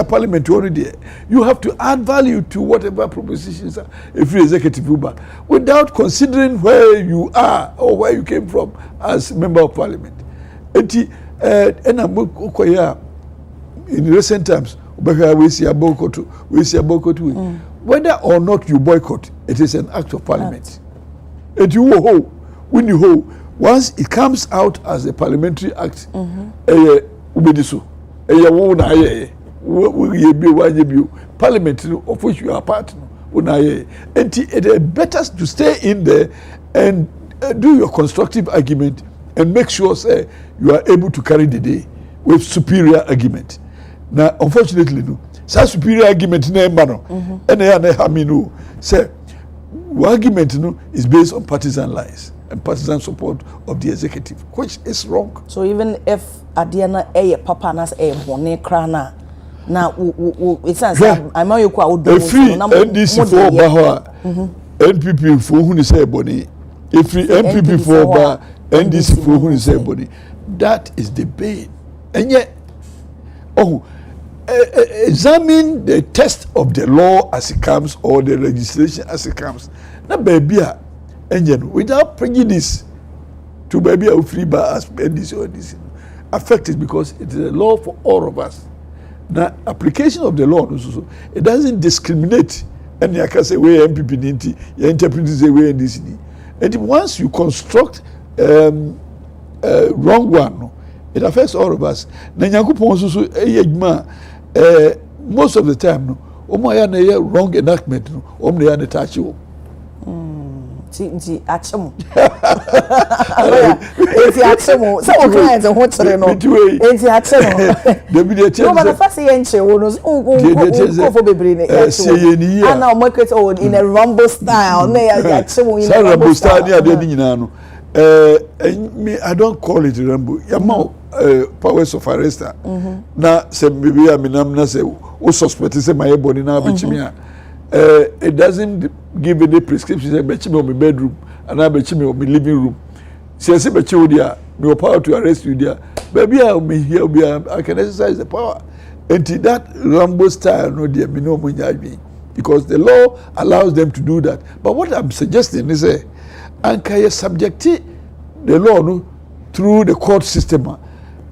B: parliament already, you have to add value to whatever propositions are if you're executive Uber, without considering where you are or where you came from as member of parliament. In recent times, whether or not you boycott, it is an act of parliament. And you when you hold. Once it comes out as a parliamentary act, parliament of which you are part, and it is better to stay in there and do your constructive argument and make sure say you are able to carry the day with superior argument. Now, unfortunately, no, such superior argument say argument is based on partisan lies and partisan support of the executive, which is wrong.
A: So even if Adiana papa nas bone krana na it sounds I'm not you kwa
B: NDC for Baha NPP for who say bone if the MPP for NDC for who is everybody, that is the bane. And yet, examine the test of the law as it comes or the legislation as it comes. Now, baby, and without prejudice to baby a free bar as NDC or NDC affected because it is a law for all of us. Now, application of the law, it doesn't discriminate. And you can say, we MPP ninety, you interpret the way NDC. And once you construct wrong one, it affects all of us. Most of the time, no, wrong enactment, no,
A: Ti achemo. Enti achemo. So o client ho chere no. Enti achemo. No, but the first year nche wo no for bebre ne. Ana o market o in a rumble style. Na ya achemo in a rumble style.
B: Ni ade nyina no. Me I don't call it rumble. Ya ma powers of arrest. Na se bibi aminam na se o suspect se my body na abechimi a. It doesn't give any prescription. Say, betch me on my bedroom, and I betch me on my living room. Say, betch you there, no power to arrest you there. Baby, I may here be. I can exercise the power. And that Rambo style, no dear, me no money because the law allows them to do that. But what I'm suggesting is, and can you subject the law no through the court system?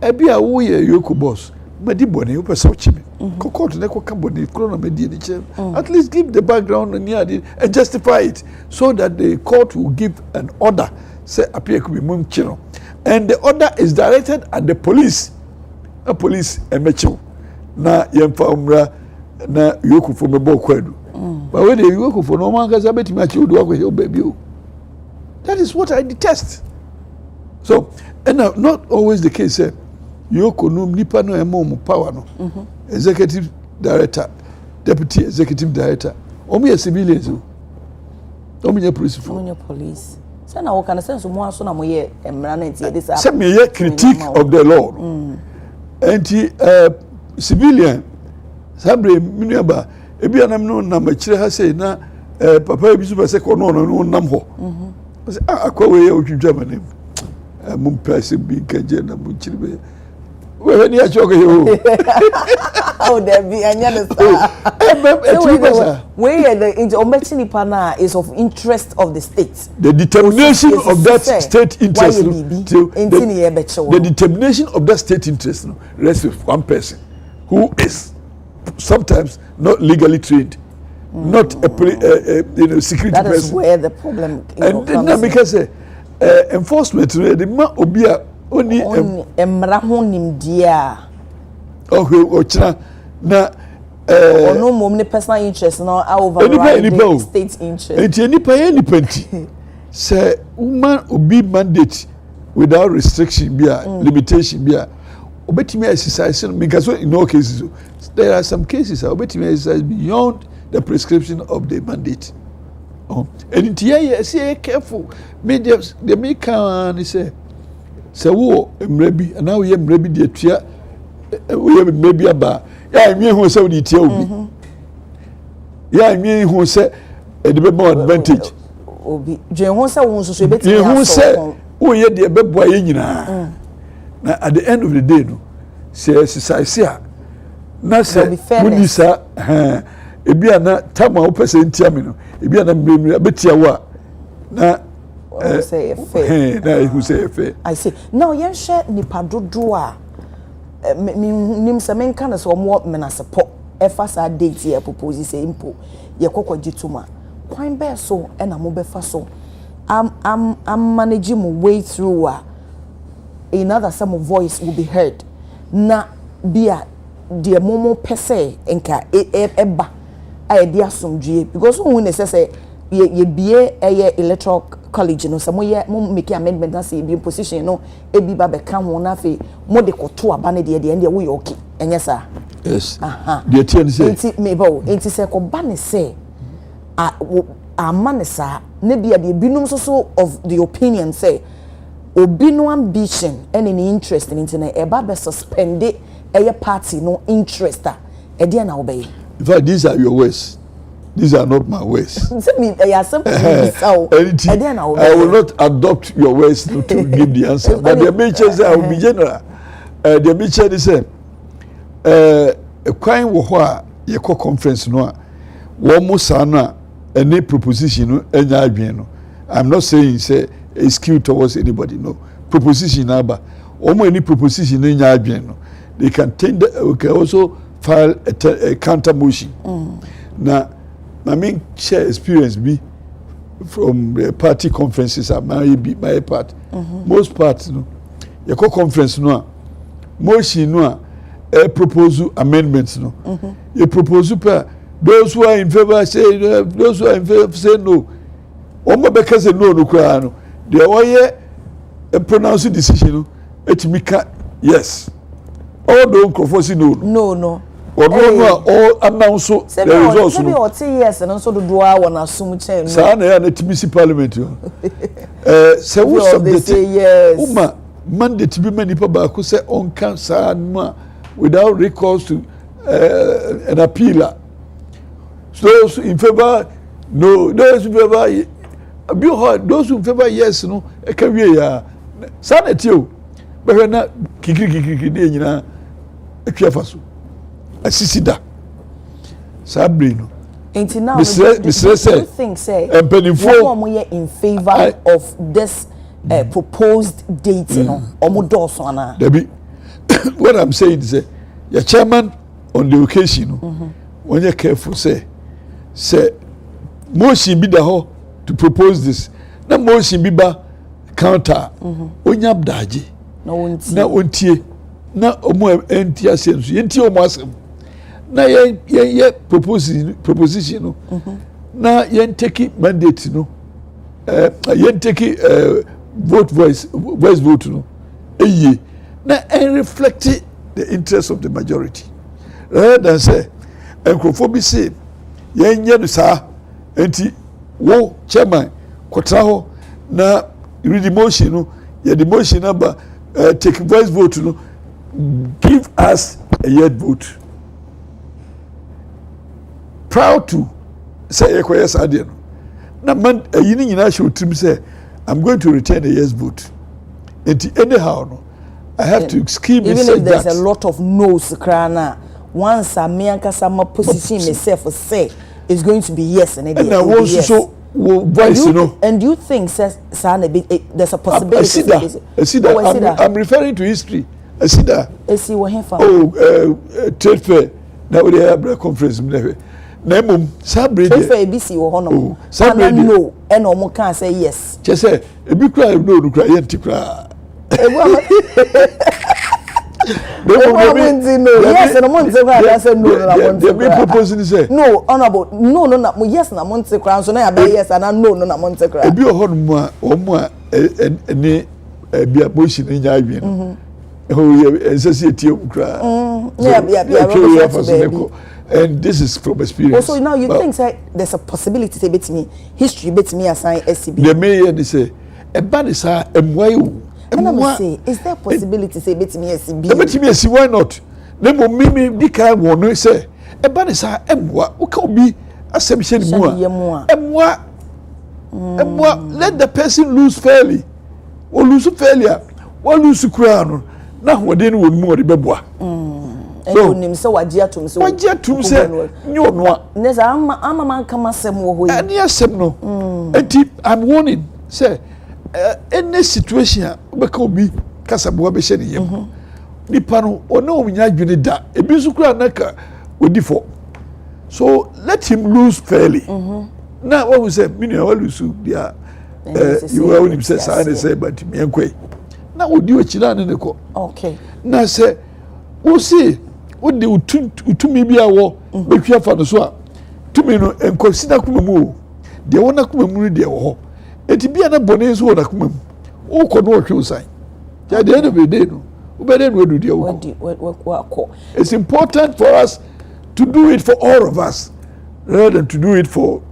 B: Ebi a wo ye yoku boss. Medi boni you person chimi. Court ne ko boni kro na medi ni chem. At least give the background and justify it so that the court will give an order say appear could be mum chino. And the order is directed at the police. A police emecho na yemfa umra na yoku for me bo kwadu. But when you yoku for no man ka beti ma chi odu akwo baby o. That is what I detest. So, and not always the case. Yoko no nipa no emo power no. Executive director, deputy executive director. Omi civilians o. Omi police for.
A: Omi police. Say na wo kan sense mo aso na mo ye emra na ntie this.
B: Say me ye critique of the law. Anti civilian sabre minuaba ebi anam no na ma kire ha say na papa ebi so be say ko no nam ho. Say akwa we ye otwidwa manem. Mum pese bi kaje na mo kire be. When you are joking,
A: oh, there be another where the Omechini is of interest of the state.
B: The determination of that state interest. The determination of that state interest rests with one person who is sometimes not legally trained, not a security person.
A: That is where the problem
B: comes in. Because enforcement, the man obia. Only
A: emra ho nimdia
B: ochina na
A: ono mom ne personal interest no override state interest
B: enti any penti say woman obi mandate without restriction bia limitation bia obetimi exercise because in all cases there are some cases obetimi exercise beyond the prescription of the mandate and enti say careful mediums they make can say se wo mrebi na wo ye mrebi de atua wo ye mrebi aba ya nwie ho se wo de tia obi ya nwie ho se e de be more advantage
A: obi dwen ho se wo nso ebeti ya
B: ho se wo ye de be boa ye nyina na at the end of the day no se exercise a na se munisa ebi ana tama wo pese ntia me no ebi ana mrebi abetia wo na
A: say fair.
B: Who say fair?
A: I see. Now, you share nipa dodoa. Nim se men kana so mo mena support. Efasa date here propose say impo. Ye kokwa gituma. Kwan be so e na mo be fa so. I'm managing my way through another some voice will be heard. Na bia de momo pese enka eba ai dia somdue because who ne say ye bie electoral college no se mo make amendment na say be position no ebi ba be kan ho na fe mo de koto aba ne de wo ye okay enye sa
B: yes de tie say
A: enti me bo enti se ko ba ne say a man sa ne bia de binum so of the opinion say obi no ambition and any interest in internet e ba be suspend party no interest e de na obey.
B: In fact, these are your words. these are not my words. I will not adopt your words to give the answer. But the mention say I will be general. The mention is a crime wo ye conference no wo mo sana any proposition no enya adwen no. I'm not saying say a skill towards anybody, no. Proposition aba. Omo any proposition enya adwen no. They can also file a counter motion. Now, my main share experience be from the party conferences at my part. Most parts, no. You call conference no. Motion no. Propose amendments no. You propose those who are in favor say those who are in favor say no. Omo beka say no no. They are pronounce decision no. Etimika yes. All don't confess no.
A: No.
B: Or no, all announce the results.
A: Maybe or 10 years and also the draw one assume change.
B: Sana ya na TBC parliament. Say we subject.
A: Yes.
B: Uma mandate to be many people who say on cancer without recourse to an appealer. Those in favor, no. Those in favor, those in favor, yes, no. A career. Sana tio. But we're not kiki de nyina atwafaso asisida sabrino
A: until now
B: do you
A: think say in favor of this proposed date no omodoso ana
B: what I'm saying is your chairman on the occasion when you careful say motion be the ho to propose this na motion be ba counter onyab daji na ontie na omo entia senso yentie omo asem na ye proposition no na yen take mandate no yen take voice vote no eye na reflect the interest of the majority rather than say enkrofo say yen ye no sa enti wo chairman kotra ho na read the motion no ye the motion number take voice vote no give us a yes vote proud to say yes ade no na man yini nyina show trim say I'm going to retain a yes vote and anyhow no I have to scheme
A: even if there's a lot of no's krana once a me ankasa ma position myself say it's going to be yes and it is yes.
B: So voice
A: and do you think says there's a possibility
B: I see that I'm referring to history I see that trade fair na we have conference na mum sabre
A: trade fair BC wo hono sabre no and omo can say yes
B: che say ebi kura no kura yenti kura
A: yes and I'm say no
B: they be proposing say
A: no honorable no na yes na monte kra so na ya be yes and no na monte kra
B: ebi ohon mu a eni bia motion nya adwen ensesi etie kra and this is from experience.
A: So now you think say there's a possibility say betimi history betimi assign SCB
B: the mayor say e ba dey say emwayu
A: and I say is there a possibility say betimi SCB
B: betimi SCB why not na mo mimi di kan won say e ba dey say emwa wo ka obi assumption mu emwa let the person lose fairly or lose failure or lose kura no na wode no won mu ode beboa
A: so nim say wagia tum
B: say nyo no
A: nesa ama man kama sem wo hoyi
B: ani asem no enti I'm warning say any situation we ka obi kasa bo be hye ne yem nipa no ono omunya adwene da ebi su kura naka odi fo so let him lose fairly now what we say meaning we lose dia you will him say say but me enkwai na odi ochira ne ko
A: okay
B: na say we see odi utumi bi awo betwa fa no so a tumi no enkosida kuma mu de wona kuma mu de wo ho eti bia na bone so wona kuma mu o ko no hwe usan ya de no be de no ubede no do de wo it's important for us to do it for all of us rather than to do it for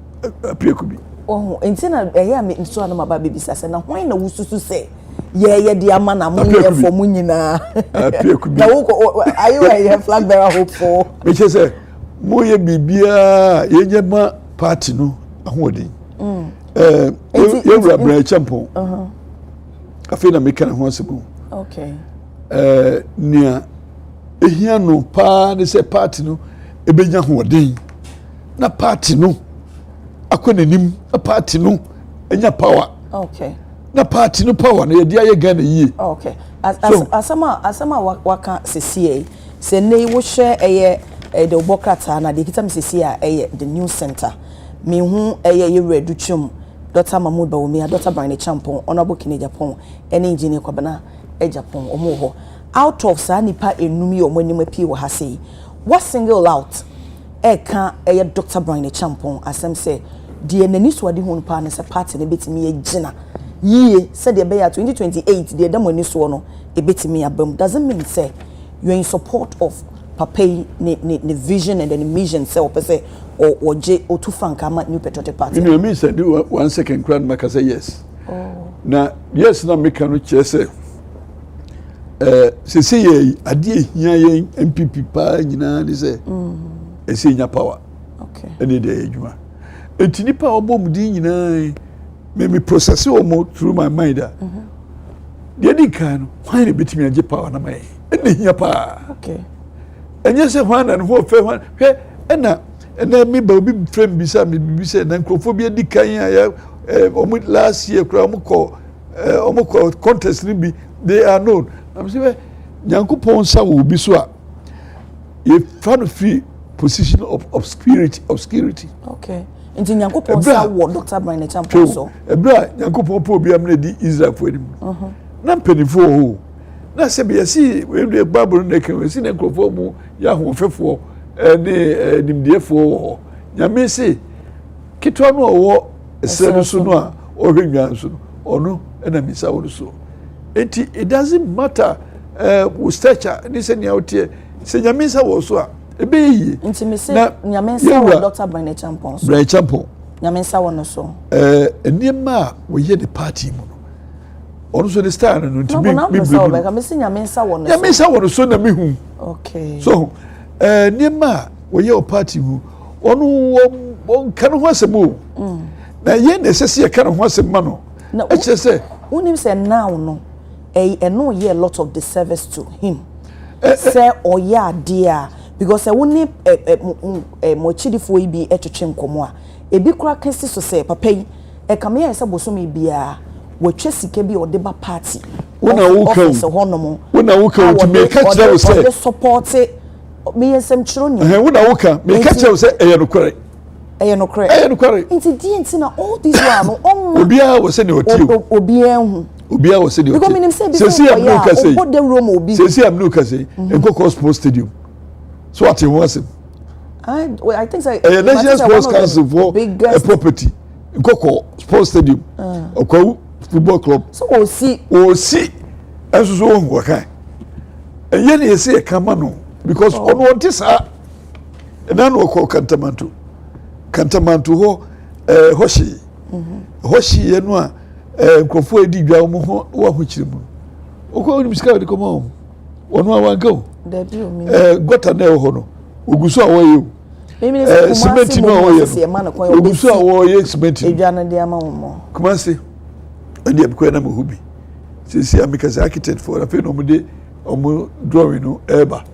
B: Apekubi.
A: Oh, intina eya me nso ana maba bebisa se na hwan na wususu se ye de ama na mo ye for mo nyina
B: Apekubi.
A: Na wo are you a flag bearer hope for?
B: Me say mo ye bibia ye nyema party no ahoɔden yɛwura brɛ champon afei na meka ne ho asɛm
A: okay
B: nia ehia no pa ne sɛ party no ebenya ahoɔden na party no akɔ n'anim na party no enya power
A: okay
B: na party no power na yɛde ayɛ Ghana yie
A: okay asama waka sesie se nei wo hwɛ ɛyɛ the Bokrata na de kitam sesie a ɛyɛ the new center me hu ɛyɛ yɛwura dutwum Dr. Mahmoud Bawumia Dr. Brian Champon honorable Kene Japan any engineer kwabana e Japan omo ho out of sa nipa enum yi omo anim apie wo ha sei what single out e ka ɛyɛ Dr. Brian Champon asem say de nani so ade hu pa na se party ne betimi agina yie said the be 2028 the dem ani so no e betimi abam doesn't mean say you are in support of Papai ne vision and the mission say opese or J or two Frankama New Patriotic Party.
B: You mean say do 1 second grand make say yes. Oh. Now yes na make no che say say ye ade hia ye MPP pa nyina ni say e say nya power.
A: Okay.
B: Any day adwuma. Etini pa obom di nyina me process o through my mind. The di kan no why ne betimi age power na mai. Ene hia pa.
A: Okay.
B: And yes, one and who fair one, and me baby friend beside me, be said, and Crophobia Dicaya, last year, Cramoco, contest, they are known. I'm saying, Yanko Ponsa will be so. You found a free position of obscurity.
A: Okay. And in Yanko Ponsa, what Dr. Brian Champon so? A
B: bra, Yanko Pompo be amnedi Israel for him. Not penny for who. Na se be see we the Bible na kan we see na krofo mu ya honfefo ne nimdiefo nyame se kitwa no wo esere so no a ohwenwan so no ono na misa wo so enti it doesn't matter wo stature ni se nia wote se nyame sa wo so a ebe yi
A: enti me se nyame sa wo Dr. Brian Champon so
B: Brian Champon
A: nyame sa wo no so
B: enima wo ye the party mu ono so the star no to
A: be ka me se nyame nsa wo no
B: nyame nsa wo no so na me hu
A: okay
B: so niema wo ye o party hu ono won kan ho asemo na ye na sese ye kan ho asema no e che se
A: unim say now no no ye a lot of disservice to him say oya dia because woni mo chidifo yi bi etwetwe nkomo a ebi kura kesi so say papa yi kame ya say bosomi bia watwa sike bi odeba party
B: wona woka to make catch that say
A: support me yesem chiro ni
B: wona woka me catch that say
A: eya no kore inti di nti na all this one no
B: obia wo say ne otio
A: obia wo say ne otio
B: because me nim say
A: bi say o the room obi
B: say am no ka say Nkoko Sports Stadium so what you want
A: I think so
B: National Sports Council for a property Nkoko Sports Stadium okwa football club
A: so o si
B: enso so wo kan eye ne yesi e kama no because ono wonte sa na no ko kantamanto ho hoshi ye no a nkofo edi dwa mo ho wa ho chirimu okwa oni misika de komo ono awanka o gota na ho no oguso a wo ye cement no wo ye oguso a wo ye cement
A: edwa na de ama wo mo
B: kuma se and the Quena Mohubi. See, I'm because architect for a film de omo drawing no eba.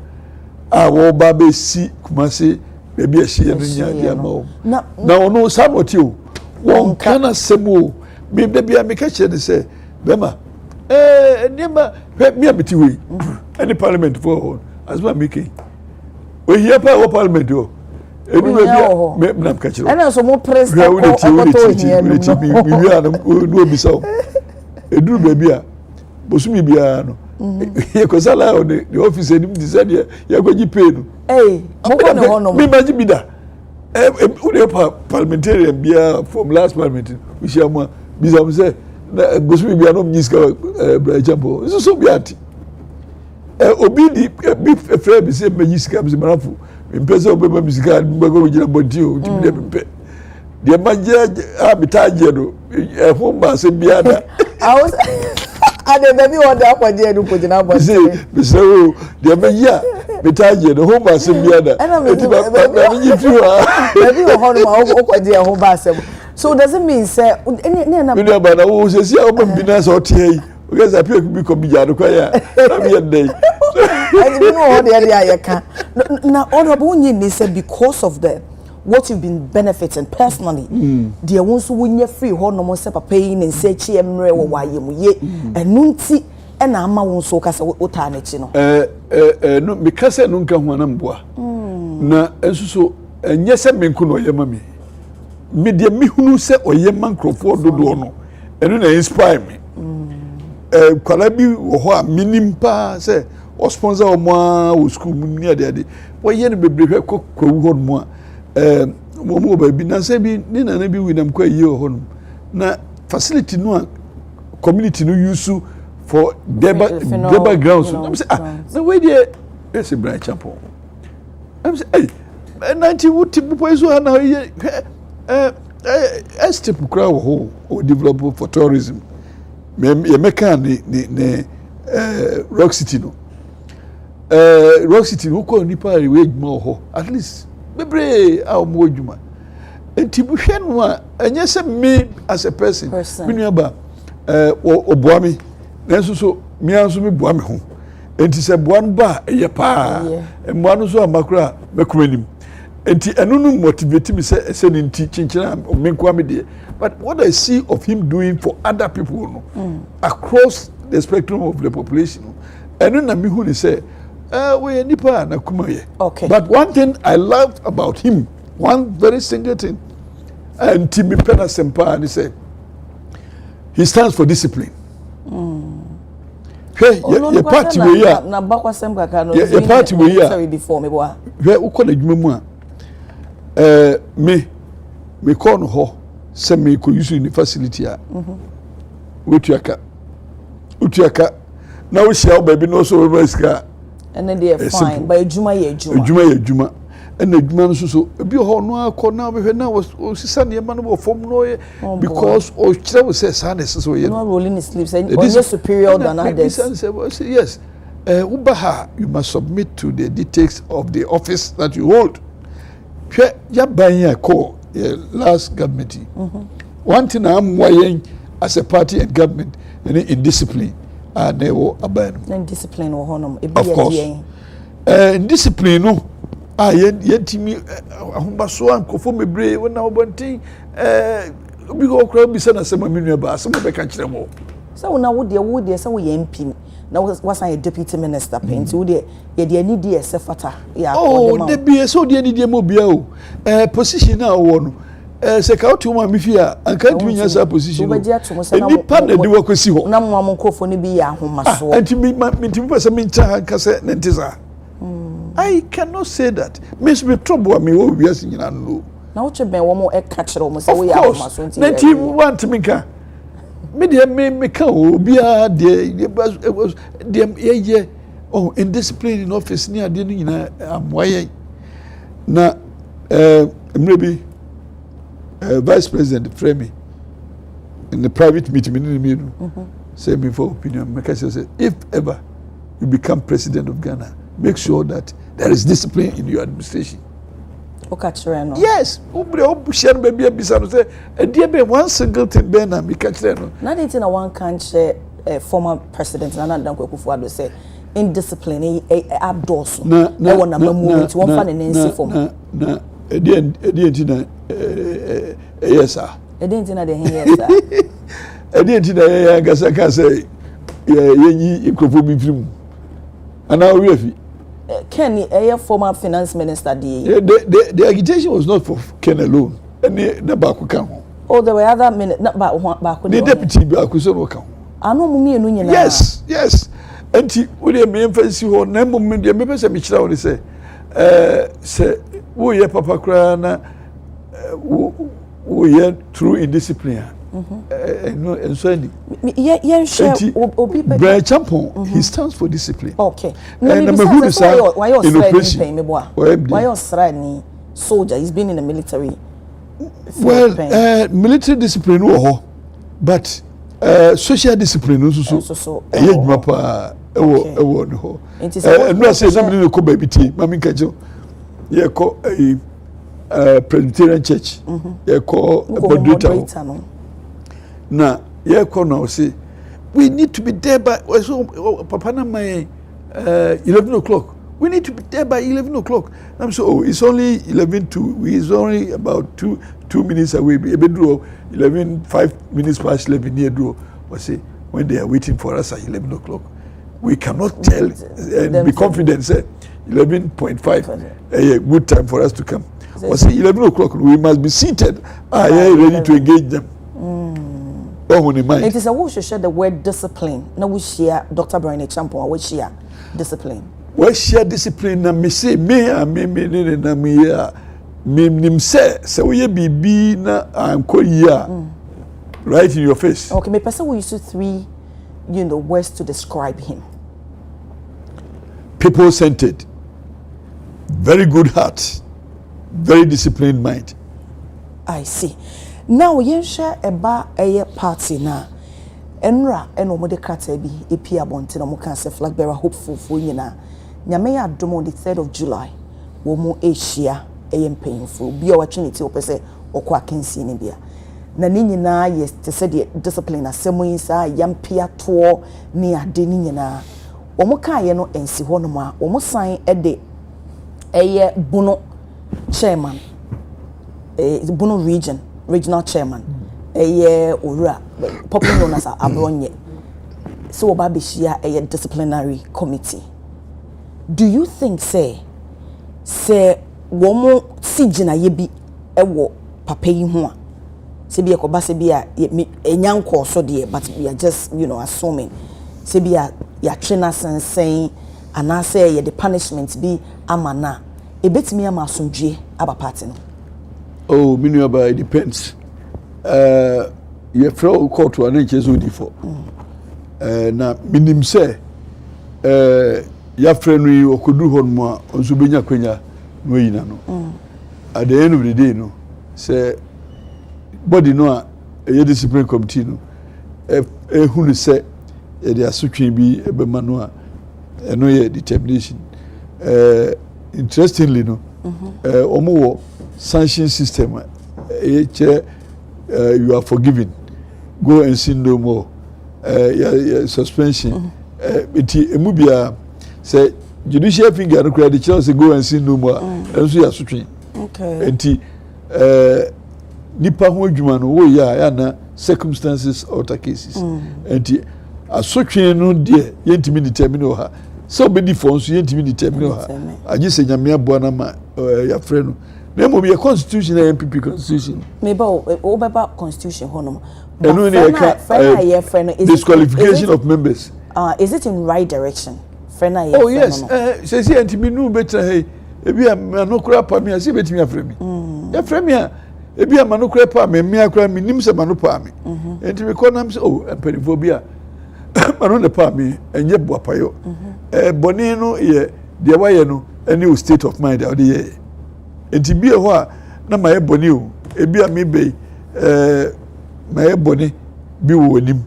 B: Wo babe si kumase baby a she and nya mo. Now no sabot you. One kana semo me baby a make sure say bema nema me abiti we any parliament for as well making. We hear power parliament do. Ebi me na mkachiro.
A: Ena so mo president ko
B: here no bi so. Eduru baby a bosumi bia no. Ye ko sala on the office enim decide ya gwaji pay no.
A: Mo ko ne ho no.
B: Me maji bi da. Parliamentarian bia from last parliament we share mo bizam say bosumi bia no mniska Brian Champon. So biati. Obi di bi frɛ bi se me yiska bi marafu mpese obeba misika mbago gina bodio timi de mpe de magye abitaje no ho ma se biada
A: ade baby wonder akwaje no ko gina bodio
B: se o de magye Betaje the home asem biada.
A: Maybe home basem. So does it mean say
B: any bana wo se sia oba bina so tie because I could be combiado kwaya. Am day.
A: I don't know what the idea can. Now honorable Nyini said because of what you've been benefiting personally, dear ones who win your free horn no more paying and say chiemre or why you ye and nunti and ama won so kasa otaneti no.
B: No because I nunca wanambwa. Na enso enye se menku no yema me. Me de me hunu se oyema nkrofo dodo no. Eno na inspire me. Kwala bi wo ho a minim pa se o sponsor o mo wo school mu ni ade wo ye no bebre kwa ho mo a mo ba bi na se bi ni na bi wi nam kwa yi ho no na facility no a community no use for deba grounds. I'm say na we dey ese branch chapel. I'm say hey 90 would people so na ye step kra wo ho o develop for tourism. Me make ni Rock City no. Rock City who call nipa we djuma ho at least bebre a mo djuma enti bu hwe no a enye se me as a person me nuaba oboami nanso so me anso me boami ho enti se boan ba eye pa mboa no so amakura mekumanim enti eno no motivate me se ni nti chinchina me nko me de but what I see of him doing for other people no across the spectrum of the population eno na me hu ni say we nipa na kumaye. Okay. But one thing I love about him, one very single thing, and Timmy Pena Sempa, and he said, he stands for discipline. Hey, your party we are. Na bakwa semka kano. Your party we are. Sorry before me boy. Hey, uko na jumemu a. Me call no ho. Se me ko use in the facility a. Utuaka. Na we share baby no so risk.
A: And then they are fine. But Juma ye Juma. And the Juma so be a horn no call now was Sunday man of form no because or travel says Sunday so you know rolling his sleeves and is superior than others. Yes. Ubaha, you must submit to the details of the office that you hold. Ya banya call last government. One thing I'm weighing as a party and government in discipline. They were abandoned. Then discipline or honor. Of course. Discipline, no. Yet me, Humbaso and Kofomi Bray, when I went in, we go crowd beside us, some million bars, some of the country more. So now would there, so we MP. Now was I a deputy minister? Paint, would there, ye need dear Sefata. Oh, there be so dear mobile. Position now one. Seka to ma mifia anka ntimi nya sa position ni partner di wakosi ho na mo amokofo ni bi ya ahomaso anti mi ntimi pese mi ncha anka se ntiza I cannot say that miss me trouble me wo wiase nyina no na wo chebe wo mo e ka kire wo se wo ya ahomaso nti na ti want me ka me de me ka obi a de ye indiscipline in office ni ade ni nyina amwaye na maybe Vice President Fremi in the private meeting, say me for opinion. Makasi said, if ever you become president of Ghana, make sure that there is discipline in your administration. Yes, one single thing. Not in one country, former president Nana Dankwa Akufo-Addo say indiscipline. Abdorso. No one movement. One fan and form. Yes, sir. I didn't know the here, sir. I didn't know Gasaka say, ye microphone film. And now, really, Kenny, a former finance minister, the agitation was not for Ken alone, and the Baku. Oh, there were other minutes, not back the deputy Baku. I know me and yes. And William Memphis, who number the members of Michel say, we ye papa krana we ye through indiscipline and so Brian Champon he stands for discipline. Okay. And why you soldier he's been in the military. Well, military discipline but social discipline also so
B: And I say something ko baby tea mami nkaje ye ko Presbyterian Church ye ko moderator no na ye ko no say we need to be there by so papa na my 11 o'clock. We need to be there by 11 o'clock. I'm so it's only 11 to it's only about 2 minutes away. 5 minutes past 11 near do. Or say when they are waiting for us at 11 o'clock. We cannot tell and be confident say 11.5 a good time for us to come. Or say 11 o'clock we must be seated ready to engage them.
A: It is a wish to share the word discipline. Now we share Dr. Brian Champion, we share discipline.
B: We share discipline na me say me na me say we be na anko here right in your face.
A: Okay, me person we use 3 words to describe him.
B: People centered, very good heart, very disciplined mind.
A: I see. Now yen share eba eye party na enra eno mo de krata bi epi abonte no mo kan se flag bearer hopeful for nyina nyame ya dom on the 3rd of July wo mo Asia eye mpanyinfo bi o watweniti opese okwa akensi ne bia na ni nyina yes te se de discipline asemo yin sa yampia to ni ade ni nyina wo mo kan ye no ensi ho no ma wo mo san ede eye Bono chairman Bono regional chairman Ora popular known as Abronye. So about Bishia a disciplinary committee. Do you think say womo sijina yebi ewo papa yi ho a se bia ko ba se bia enyanko so de but we are just assuming se bia ya twena sensen ana say ye the punishment bi amana ebetimi ama asomdwe aba party no.
B: Oh, minimum, it depends. You throw court to an inches for. Now, minimum say, your friend, you could do one more on Subinia Quenya, no, you know. At the end of the day, no, say, body no, a discipline committee, no, who say, they are switching be a manua, and no determination. Interestingly, no, Omo sanction system, you are forgiven. Go and sin no more. Suspension. Emubia say judicial finger no credit chance go and sin no more. And so you are switching.
A: Okay.
B: Enti nipa ho adwuma no wo ya na circumstances alter cases. Enti asotwe no de yentimi determine o ha. So be the phone so yentimi determine o ha. Aje se nyame aboa na ma ya frɛ no. Na mo be constitution and MPP constitution. Maybe
A: over constitution hono.
B: Disqualification of members.
A: Is it in right direction?
B: Oh yes. Say ntimi nu betra hey. Ebi no kura pa me ase betimi afrɛ me. Ya frɛ me a ebi no kura pa me akura me nim se mano pa me. Ntimi ko nam se emperifo bi a mano ne pa me enye boapayo. Boni no ye de waye no any state of mind or the enti bi ho a na maye boni o ebi me be maye boni bi wo nim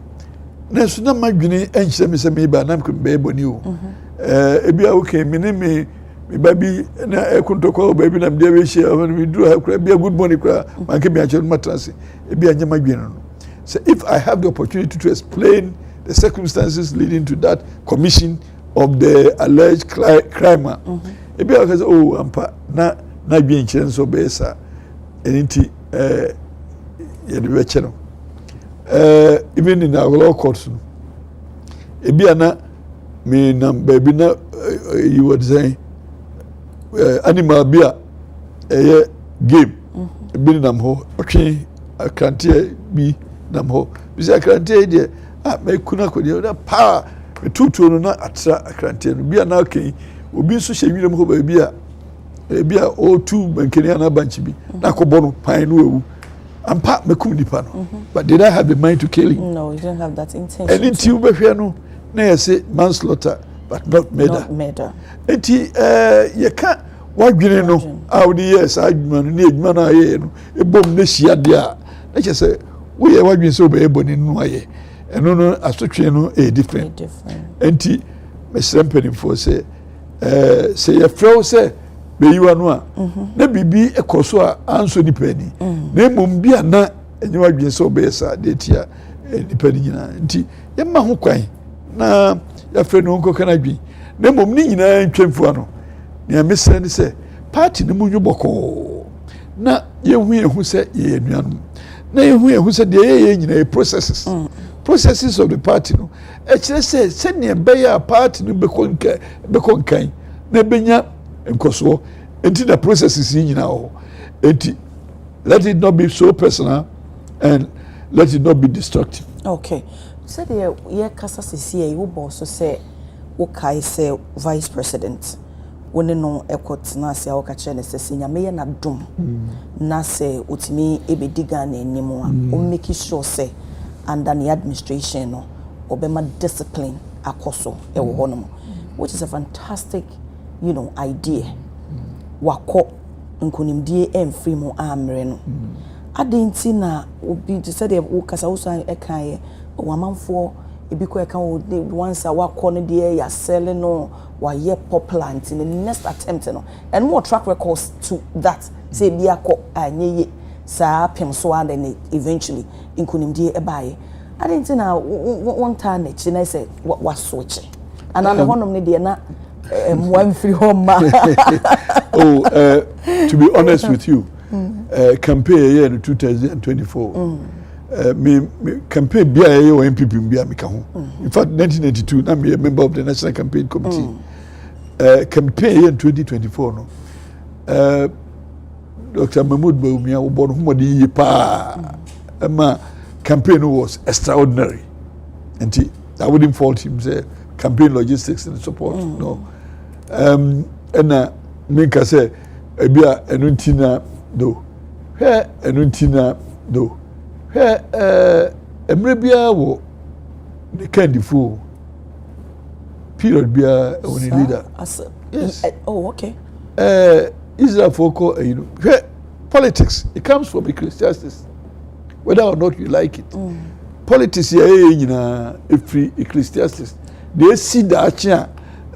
B: na so na madwene enhyɛ me sɛ me ba na me boni o ebi a okay me ne me ba bi na ekontoko ba bi na me dey share me do ha kra bi good morning kra man ke me a chero matrase ebi anya madwene no. So if I have the opportunity to explain the circumstances leading to that commission of the alleged crime ebi a say oh ampa na bi nkyerɛ so be sa enti ye de weche no even in our law courts no ebi ana me nam baby na you would say animal bia game ebi nam ho otwe akrante bi nam ho bi say akrante de me kuna ko de pa me tutu no na atra akrante no bia na okay obi so hye wiram ho ba bia ebia o tu bankeni ana banchi bi na ko bono pan no ewu ampa mekum nipa no but did I have the mind to kill him?
A: No, you didn't have that intention.
B: And enti u behwe no na yese manslaughter but not murder. Enti ye ka wadwene no awde yes adwuma no na adwuma na aye no ebom na hia de a na kyese wo ye wadwene so be eboni no aye eno no asotwe no different. Enti me srempeni for say ye frɛ say be you anu a na bibi ekoso a anso ni pani na mom bia na enye wadwen so be sa de tia ni pani nyina nti ye ma ho kwan na ya frɛ no nko kana dwi na mom ni nyina ntwemfu ano na mesrɛ ni say party no mu nwobɔkɔ na yehu say ye anuanom na yehu say de ye nyina processes of the party no e kire say ne be ya party no be konkan na benya enkoso enti the processes nyina ho enti let it not be so personal and let it not be destructive.
A: Okay, so the ye kasa sisi wo boss say wo kai say vice president woni no ekot na se wo ka kire ne sisi nyame ye na dom na se otimi ebediga na enimu a o make sure say under the administration no obema discipline akoso e wo hono, which is a fantastic idea. Wako nkunimdie emfiri mu amre no adenti na obi to say the ukasa wo san ekan wamanfo ebi ko ekan wo once wako no de ya sell no wa ye popular in the next attempt no and more track records to that say bi akọ anyeye sa pem so and eventually nkunimdie ebaye adenti na one time na chi na say wa switch and on honom ne de na one free home.
B: To be honest with you, campaign year in 2024. Me campaign bia ye o MPP bia me ka ho. In fact 1992 na me a member of the National Campaign Committee. Campaign year in 2024 no. Dr. Mahmoud Bawumia wo bon humodi yi pa. Ma campaign was extraordinary. And I wouldn't fault him say campaign logistics and support. No. And make us say ebia enuntina do enuntina do emre bia wo the kind fool period bia only leader. Yes.
A: Oh, okay.
B: Israel for politics, it comes from Ecclesiastes, whether or not you like it. Politics free Ecclesiastes, they see that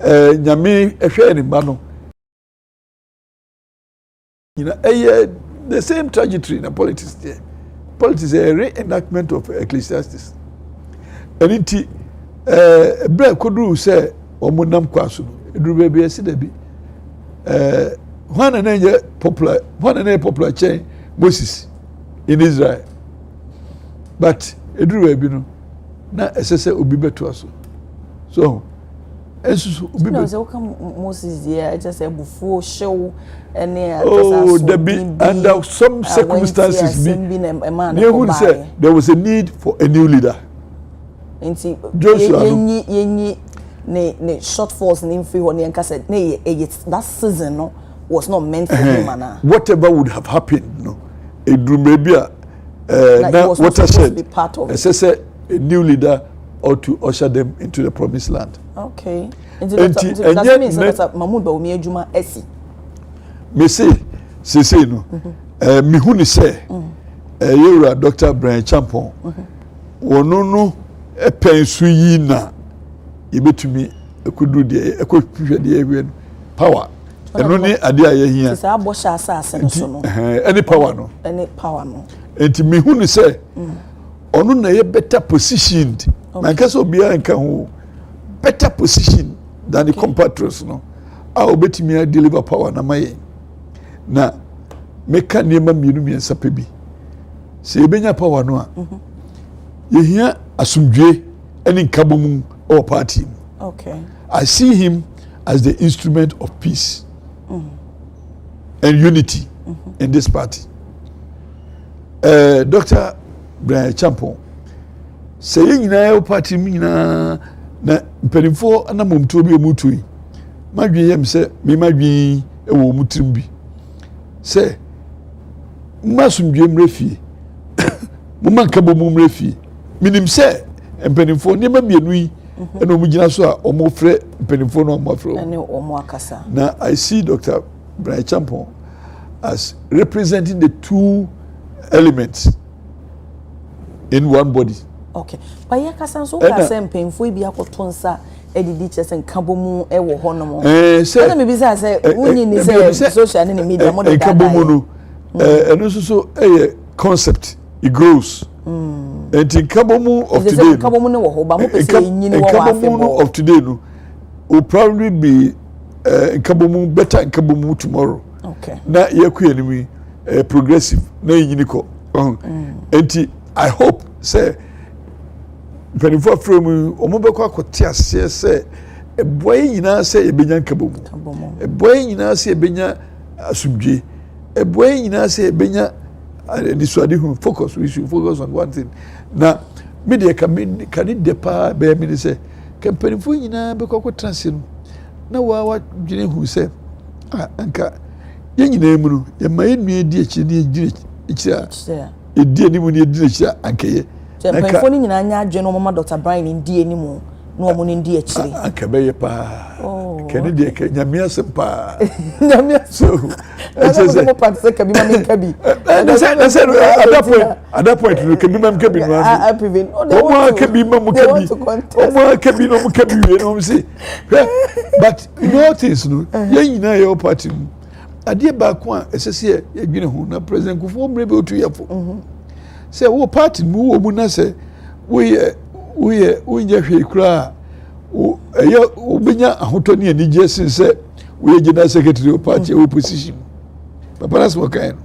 B: nyame ehwe ni ba no the same trajectory in politics there. Politics is a reenactment of Ecclesiastes. And inti bra kodru say omonam kwaso edru be be esi da bi one popular chain Moses in Israel, but edru be no na esese obi beto aso so
A: no, so come Moses here just a before show and
B: under some circumstances there was a need for a new leader. Joshua
A: ne short force in free one and said that season no was not meant for him.
B: Whatever would have happened, no, it maybe what I said
A: part of
B: a new leader or to usher them into the promised land.
A: Okay. And that means that Mahmoud Bawumia Juma esi.
B: Me say no. Me hu ni say yewura Dr. Brian Champon. Wono no pensu yi na yebetumi ekudru de ekohwehwe de ewe power. Eno ni ade aye hia.
A: Say abosha asase no so no.
B: Any power no. Enti me hu ni say ono na ye better positioned. Man kaso obia nka ho better position than the compatriots no. A obetimi deliver power na maye. Na meka niema mienu miensa pebi. Se ebenya power no a. Ye hia asumdwe eni nkabomu or party.
A: Okay.
B: I see him as the instrument of peace and unity in this party. Dr. Brian Champon say nyina party mi na mpenifo ana momto bi omutu yi madwe yem say me madwe ewo mutrim bi say masumdwe mrefie mo manka bo mo mrefie minim say mpenifo ne ma mienu yi ena omugina so a omofre mpenifo no omofre
A: ene omo akasa
B: na I see Dr. Brian Champon as representing the two elements in one body.
A: Okay. But ya kasa so ka se mpemfo bi akotonsa edidi chese nkabomu e wo ho no mo.
B: Say
A: me bi say woni ni say social ni media mo da.
B: Nkabomu no eno so concept it grows. And nkabomu of today.
A: Nkabomu ne wo ho ba mo pese nyini wo wa afi mo.
B: Of today no will probably be nkabomu better nkabomu tomorrow.
A: Okay.
B: Na yaku enemy progressive na nyini ko. And I hope say Penifo from omobekwa kwoti ase se eboy nyina se ebenya nkabomu. Eboy nyina se ebenya asubje. Eboy nyina se ebenya dissuade who focus, we should focus on one thing. Now media can depa be me say Penifo nyina bekwa kwotranse no na wa dwene hu se anka ye nyina emu no ye ma enu edi echi ne edi edi eni mu ne edi echi anka ye
A: Penifo ni nyina anya adwe no mama Dr. Brian ndi enimu no omo ne ndi echire
B: anka be ye pa kene de ka nyamia sempa
A: nyamia
B: so
A: say mo part say kabi mama kabi
B: at that point no kabi mama kabi no
A: I prevent
B: omo kabi mama kabi omo kabi no mo kabi we no say but you know things no ye nyina ye party ade ba ko a esese ye dwene ho na president Kufuor mrebe otu yefo say wo party mu wo mu na say we nye hwe kura wo benya ahoto ne ani jesin say we general secretary of party opposition papa nas wo kan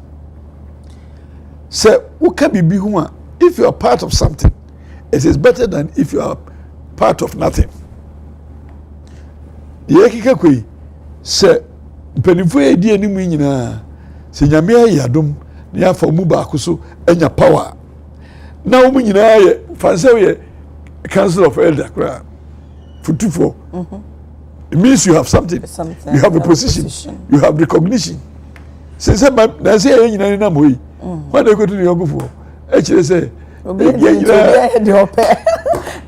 B: say wo ka bibi ho a if you are part of something it is better than if you are part of nothing ye kika koi say penifo e di ani mu nyina say nyame ayadom na afa mu ba ko so anya power na wo nyina ye fanse we council of elder kra futufo it means you have something you have a position you have recognition since na say ye nyina na moyi when they go to the yogofo e kire say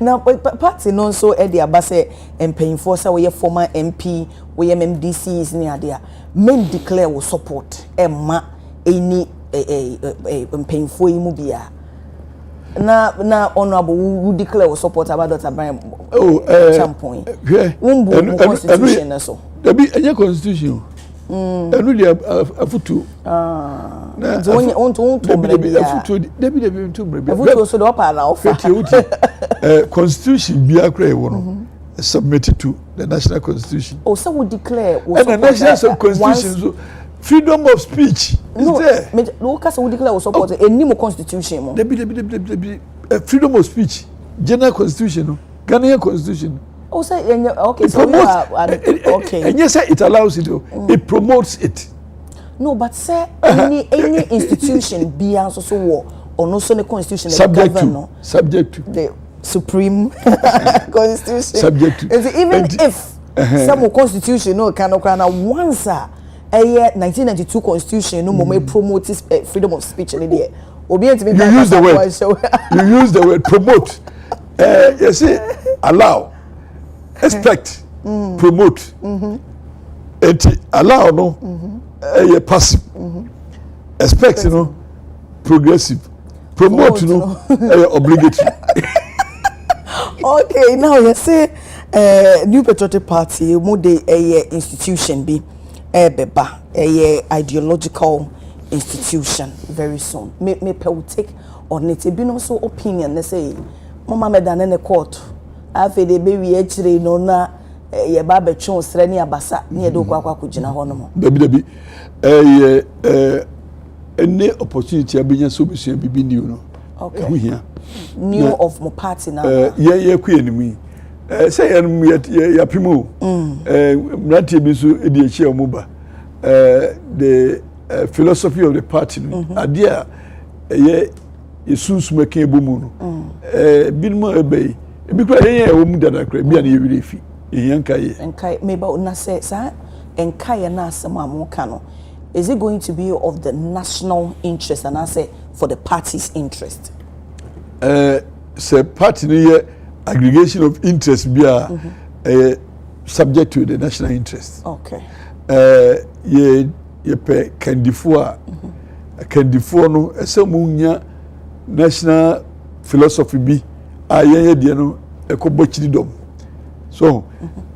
A: na party no so e dey abase empanyfo say we former MP we MMDCs ni ade a men declare we support emma any empanyfo yi mu bia na honorable who declare support about Dr. Brian champion. Constitution na so.
B: Dabi enye constitution. Enu dia afutu.
A: Na on
B: dabi afutu dabi on to brebi.
A: Afutu so do pa na ofa.
B: Constitution bi akra e wo no submitted to the national constitution.
A: Oh, so we declare
B: and the national constitution so freedom of speech is there.
A: No, because we declare we support a new constitution. Mo.
B: Debi freedom of speech, general constitution, Ghanaian constitution.
A: Oh, say okay.
B: It
A: So
B: promotes,
A: okay.
B: And yes, it allows it. It promotes it.
A: No, but say any institution be also war or no so the constitution
B: subject to
A: the supreme constitution.
B: Subject to.
A: Even if some constitution no kind of once 1992 constitution no more promotes freedom of speech in there.
B: You use the word promote. You see, allow, expect, promote. And allow no, passive. Expect no, progressive. Promote no, obligatory.
A: Okay, now you say New Patriotic Party more the institution be beba ideological institution very soon. Me will take on it. Be no so opinion. They say, Mama me done in the court. After the baby actually no na ye baba chon sreni abasa ni do kwa kujina ho no mo.
B: Dabi any opportunity abenya so besu bibi new no.
A: Okay. New of my party now.
B: Ye ku enimi. Say ya pimo. Mrantie bi so edi echi omuba. The philosophy of the party idea ye sunsun eke bomu no binmo ebe ebi kwa ye wo mu dada kra bia na ye wire fi
A: enkai meba na say sa enkai na asem amoka no is it going to be of the national interest and I say for the party's interest
B: say party no aggregation of interest bia subject to the national interest.
A: Okay.
B: Ye pe kandifo a kandifo no esamunya national philosophy bi aye de no ekobochiri dom so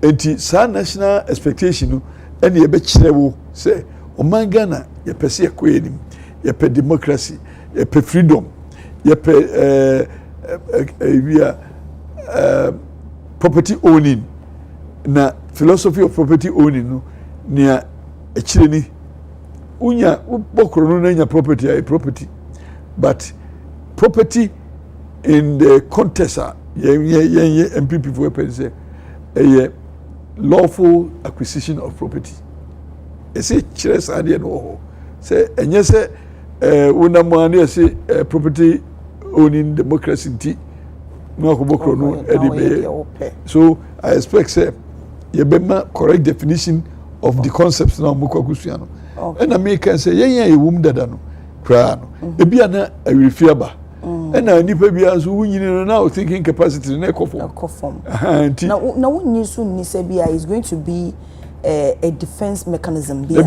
B: enti sa national expectation no ene ye be kire wo say oman Ghana ye pese ekoyenim ye pe democracy ye pe freedom ye pe property owning na philosophy of property owning no nia ekire ni unya bokoro no na nya property a property but property in the contest ye MPP for say a lawful acquisition of property ese kire sade no say enye say una money say property owning democracy ti no akobokro no edibe so I expect say ye be ma correct definition of the concepts na mo kwakusua no and I can say ye wum dada no kra no e bia na awirifia ba and na nipa bia so wunyini no now thinking capacity na ekofom
A: na wunyi so ni se bia is going to be a defense mechanism bia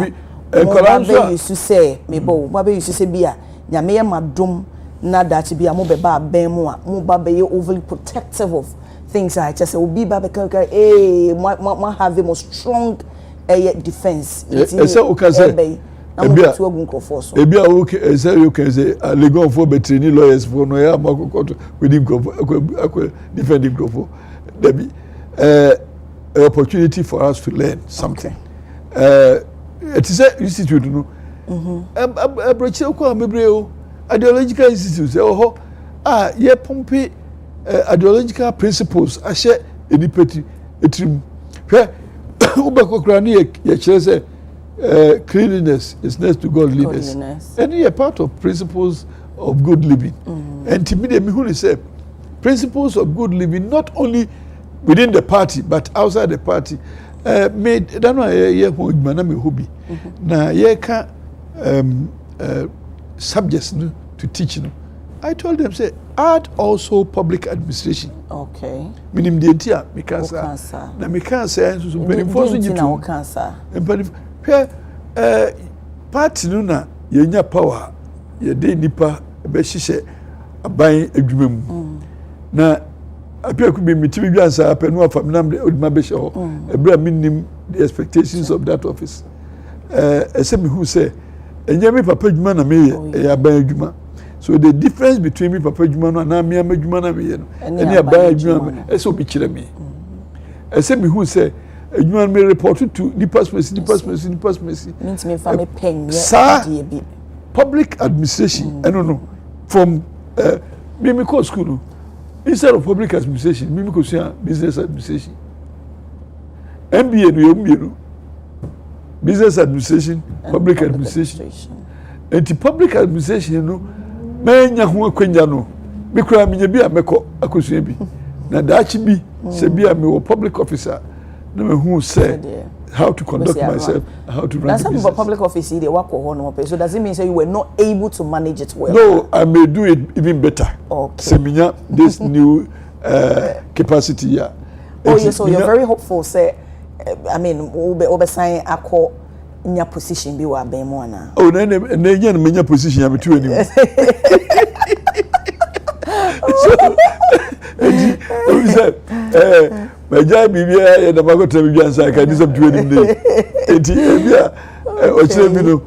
A: Babe used to say bia nyame ye madom na that bia mo be ba ben mo a mo ba be overly protective of things I just say obi ba be have a more strong defense
B: ese o ka say ebia okay say you can say legon for be training lawyers for no ya makokoto with him defending go there be opportunity for us to learn something it is a institute no abrochi ko amebreo ideological institute say oh ye pompe ideological principles ahye enipeti etrim hwe ubekokra ni ye kire say cleanliness is next to godliness and you are part of principles of good living and to me the who say principles of good living not only within the party but outside the party made that no ye ho adwuma na me hobby na ye ka subjects no to teach no I told them say add also public administration
A: okay
B: minim de ntia me kansa na me kansa so very force you to
A: kansa
B: party no na ye nya power ye de nipa be hihye aban adwuma mu na apia ku bi mitimi biansa apenu afamnam de oduma be hye ho ebra minim the expectations of that office ese me who say enye me papa adwuma na me ye aban adwuma so the difference between me papa adwuma no na me adwuma na me ye no ene aban adwuma ese obi kire me ese me who say adwuma me report to the person
A: means me fa me pen
B: ye bi public administration I don't know from me go school no instead of public administration me go see business administration MBA no business administration public administration and the public administration no menya ho akwanya no me kura me bi ameko akosua bi na daachi bi se bi am public officer na me who say how to conduct myself, how to run
A: that's
B: the business.
A: That's public office they work so does it mean say you were not able to manage it well?
B: No, I may do it even better.
A: Okay.
B: Seminya this new capacity here.
A: Oh yes, so you're very hopeful say I mean obe sign akọ nya position bi wa ben mo na.
B: Oh na nya menya position ya betu anim. So Maja bibia ya da bakota bibia nsa ka disam tuwe nimde enti ebia o kire bi no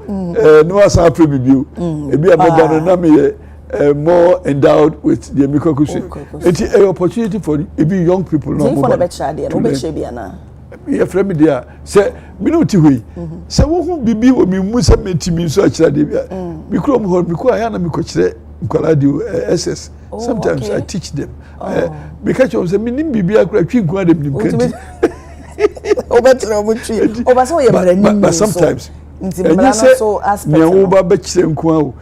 B: no asa afre bibio ebia megano na me more endowed with the mikokusi enti an opportunity for even young people
A: no more for the better there no better bia na
B: ya frame dia se mi no ti hoi se wo hu bibi wo mi mu se metimi so a kire de bia mi krom ho mi ko aya na mi ko kire nkwala di SS sometimes I teach them because you say minim bibia kura twi nkwala dem nim kanti
A: obetra mo twi obaso ye brani
B: but sometimes
A: ntimbrana so aspect
B: me wo ba ba kire nkwa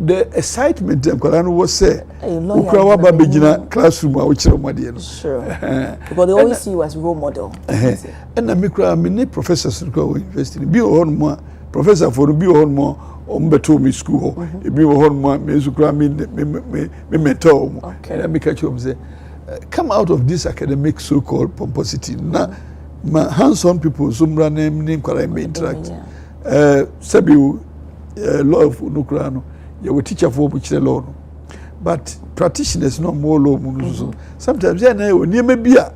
B: the excitement dem kwala no was say ukura wa ba begina classroom a wo kire mo de no
A: sure because they always see you as role model
B: and na me kura me ne professors go university bi o mo professor for bi o mo ombeto mi school ho ebi wo hon mo me sukura me mentor mo and me catch you say come out of this academic so called pomposity na ma hands-on people sumra name kwara me interact sabi law of nukura no ye wo teacher for bu kire law no but practitioners no more low munuzo sometimes ya na o niema bia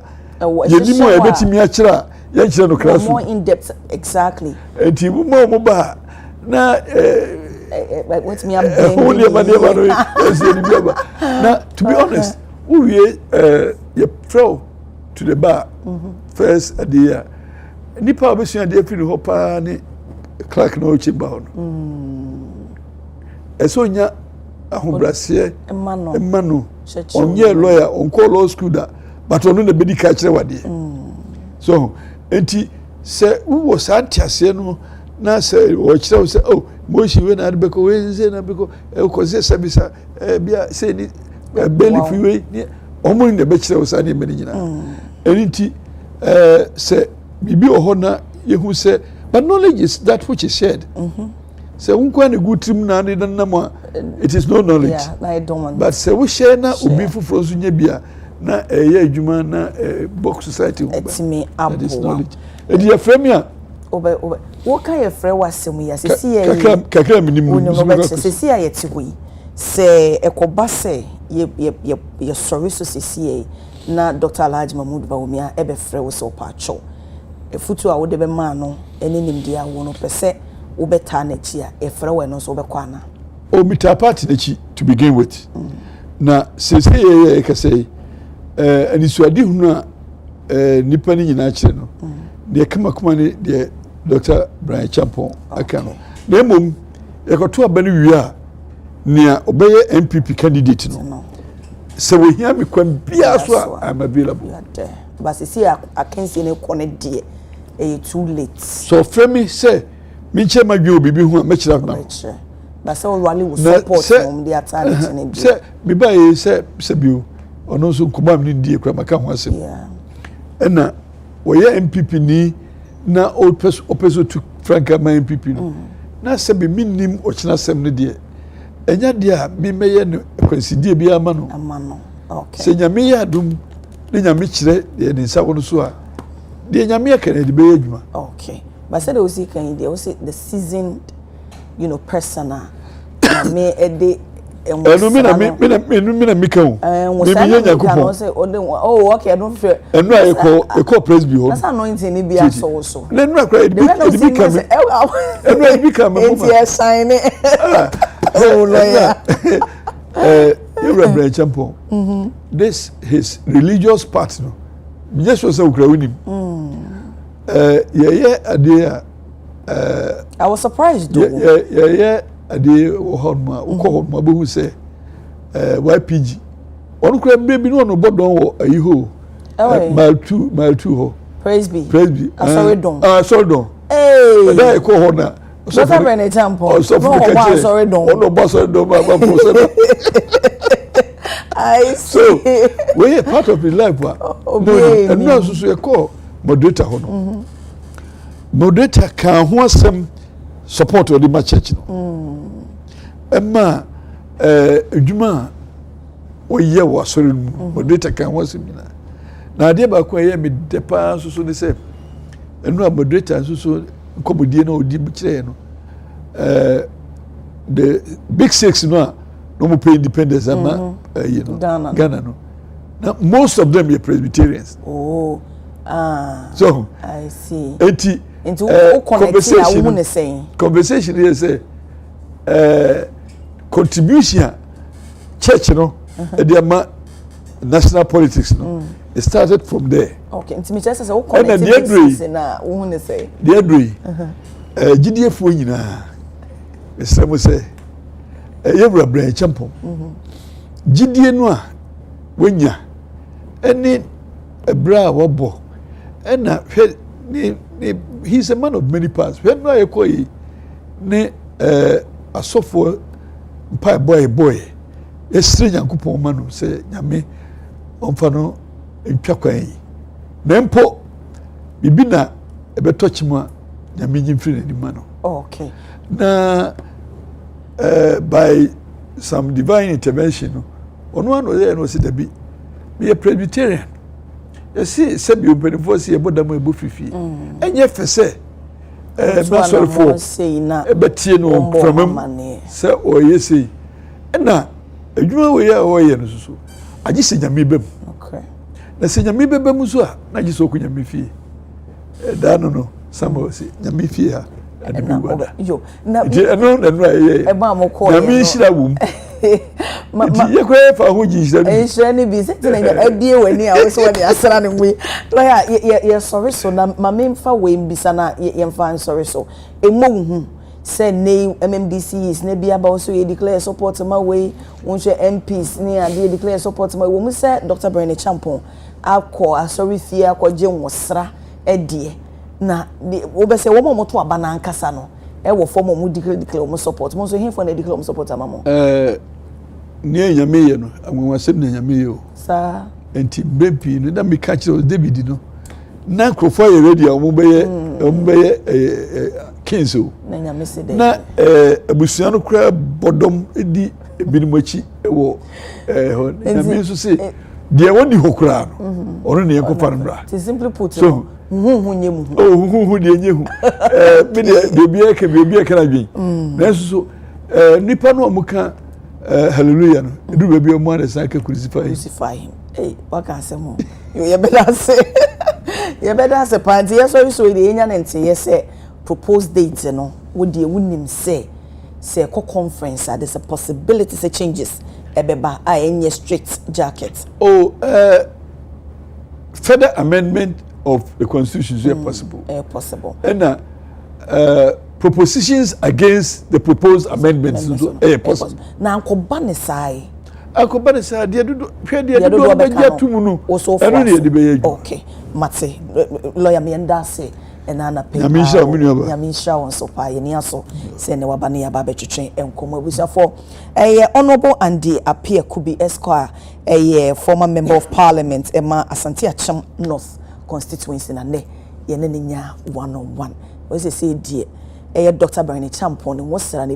B: yenimo e betimi a kira ya kira no class
A: more in depth exactly
B: enti mo ba na
A: what's me up
B: now to be honest we you throw to the bar first at the year nipa obesua de free hopa ni clerk no chimba ho eso nya ahobrase emano onye lawyer on call law school da but onu na bedi ka kire wade so enti se wo santiase no na se wo kire se oh mo shi we na be ko we se na be ko ko se sabisa bia se ni belly free we ni omo ni be kire wo sa ni me nyina enti se bibi ohona yehu se but knowledge is that which is shared se unko na good trim na ne dan na it is no knowledge
A: yeah I don't want
B: but se we share na obi fufuro so nya bia na eye adwuma na box society ho
A: it's me abo
B: that is knowledge e dia frame ya
A: obe wo ka ye frɛ wasɛm ya se si ye
B: kakra minimum
A: se si ya ye ti hoi se ekoba se ye sorry so se si ye na Dr. Alhaji Mahmood Bawumia ebe frɛ wo se opacho efutu a wo de be ma no ene nimdi a wo no pese wo beta na chi a e frɛ wo no so be kwana
B: o mita party na chi to begin with na se ye ka say anisuade hunu a nipa ni nyina kire no de kama kuma ni de Dr. Brian Champon aka no na mom e koto abani wi a nia obeye MPP candidate no se we hia me kwan bia so I'm available
A: but see I can see ne kone de too late
B: so frame me say me che madwe obibi hu a me kira na
A: but say already will support from the attack ne
B: say me ba ye say bio ono so kuma me die kura maka ho asem ena wo ye MPP ni na opeso to franka ma MPP no na se be minim o kina sem ne de enya de a bi meye no kwansidie bi amano
A: okay
B: se nyame ya dum ne nyame kire de ne nsa wono so a de nyame aka ne de be adwuma
A: okay but say the can they also the seasoned persona me ede
B: enu mina mika ho me nya yakupon
A: oh okay I don't feel
B: enu I presby ho
A: that's anointing ni bia so
B: na enu akra edi bika me enu edi bika me
A: it's a sign oh lawyer
B: you Brian Champon this his religious part no just was ukra winim ade
A: I was surprised though
B: ade honma uko be hu say YPG onu kura baby no bodon wo ayiho mile 2 ho praise be
A: sorry don
B: hey da ko hona
A: so for an example
B: so
A: sorry don
B: ono boss don ba process
A: I see
B: so we part of his life and now so you call moderator hono moderator kan ho asem support of the church no emma adwuma o ye wo asori mu moderator kan ho asem na ade ba ko ye me depa so ne say enu a moderator so nkomodie na odi kire no the big six no no mo pay independence ama Ghana no now most of them are Presbyterians so
A: I see
B: into
A: conversation
B: here say contribution church no the national politics no it started from there
A: okay into me just say o connect na wo ne say
B: the adri gidiefo nyina esemo say yebra Brian Champon gidie no a wanya eni ebra wobo ena he's a man of many parts when no ekoyi ne asofo mpa boy esire Nyankopon ma no se nyame omfa no ntwa kwan yi na mpo bibi na ebeto chima nyame nyimfiri ni ma no
A: okay
B: na by some divine intervention ono ano ye no se dabi be a Presbyterian you see sabi openfo se ebodam ebo fifi enye fese na sorry for
A: say na
B: ebetie no from se o ye say na adwuma we ya wo ye no so agye se nyame bem
A: okay
B: na se nyame bebem so a na agye so ko nyame fie da no samo se nyame fie ha ade wada
A: yo na
B: no ye
A: e ba mo ko
B: nyame hira wum ye ko fa ho ji hira
A: ni hira ni bi se na adie wani a wo so wani asra ni mu lawyer ye sorry so na mame mfa we mbisa na ye mfa sorry so emo hu say ne MMDCs ne bia ba so ye declare support ma we wonhwe MPs ne ade declare support ma we mu say Dr. Bernie Champon akọ asori fie akọje nwosra edie na wo be say wo mo to aba na nkasa no e wo form mo declare mo support mo so he for na declare mo support amamo
B: ne nyame ye no anwasem ne nyame ye o
A: sa
B: enti bepi no da me catch David no na krofo ye radio mo be kinso
A: na nyame se de
B: na abusuan no kra bodom edi ebinimachi wo ho nyame so se de woni hokura no ono ne yakofa no bra
A: to simply put
B: so
A: hu nyemu
B: hu de nyehu me de bia ka na dwen na so nipa no amuka hallelujah no edu bia mu ana sa ka crucify
A: him waka asemo ye beda se panti ye so de enya nte ye se propose date no wo de wunim se conference there's a possibility say changes ebeba a enye strict jacket
B: further amendment of the constitution is possible
A: possible
B: and propositions against the proposed amendments possible
A: na ankoba ne sai
B: de do be tumu no eno ne de be
A: okay mate lawyer me nda say enana pe yamisha won so pa ye ne aso se ne waba ne yaba betwetwen enkomo abusa for honorable Adekye Kubi Esquire former member of parliament Emma Asante Acham North constituency na ne ye ne nya 101 we say die Dr. Bernie Champon wo sra ne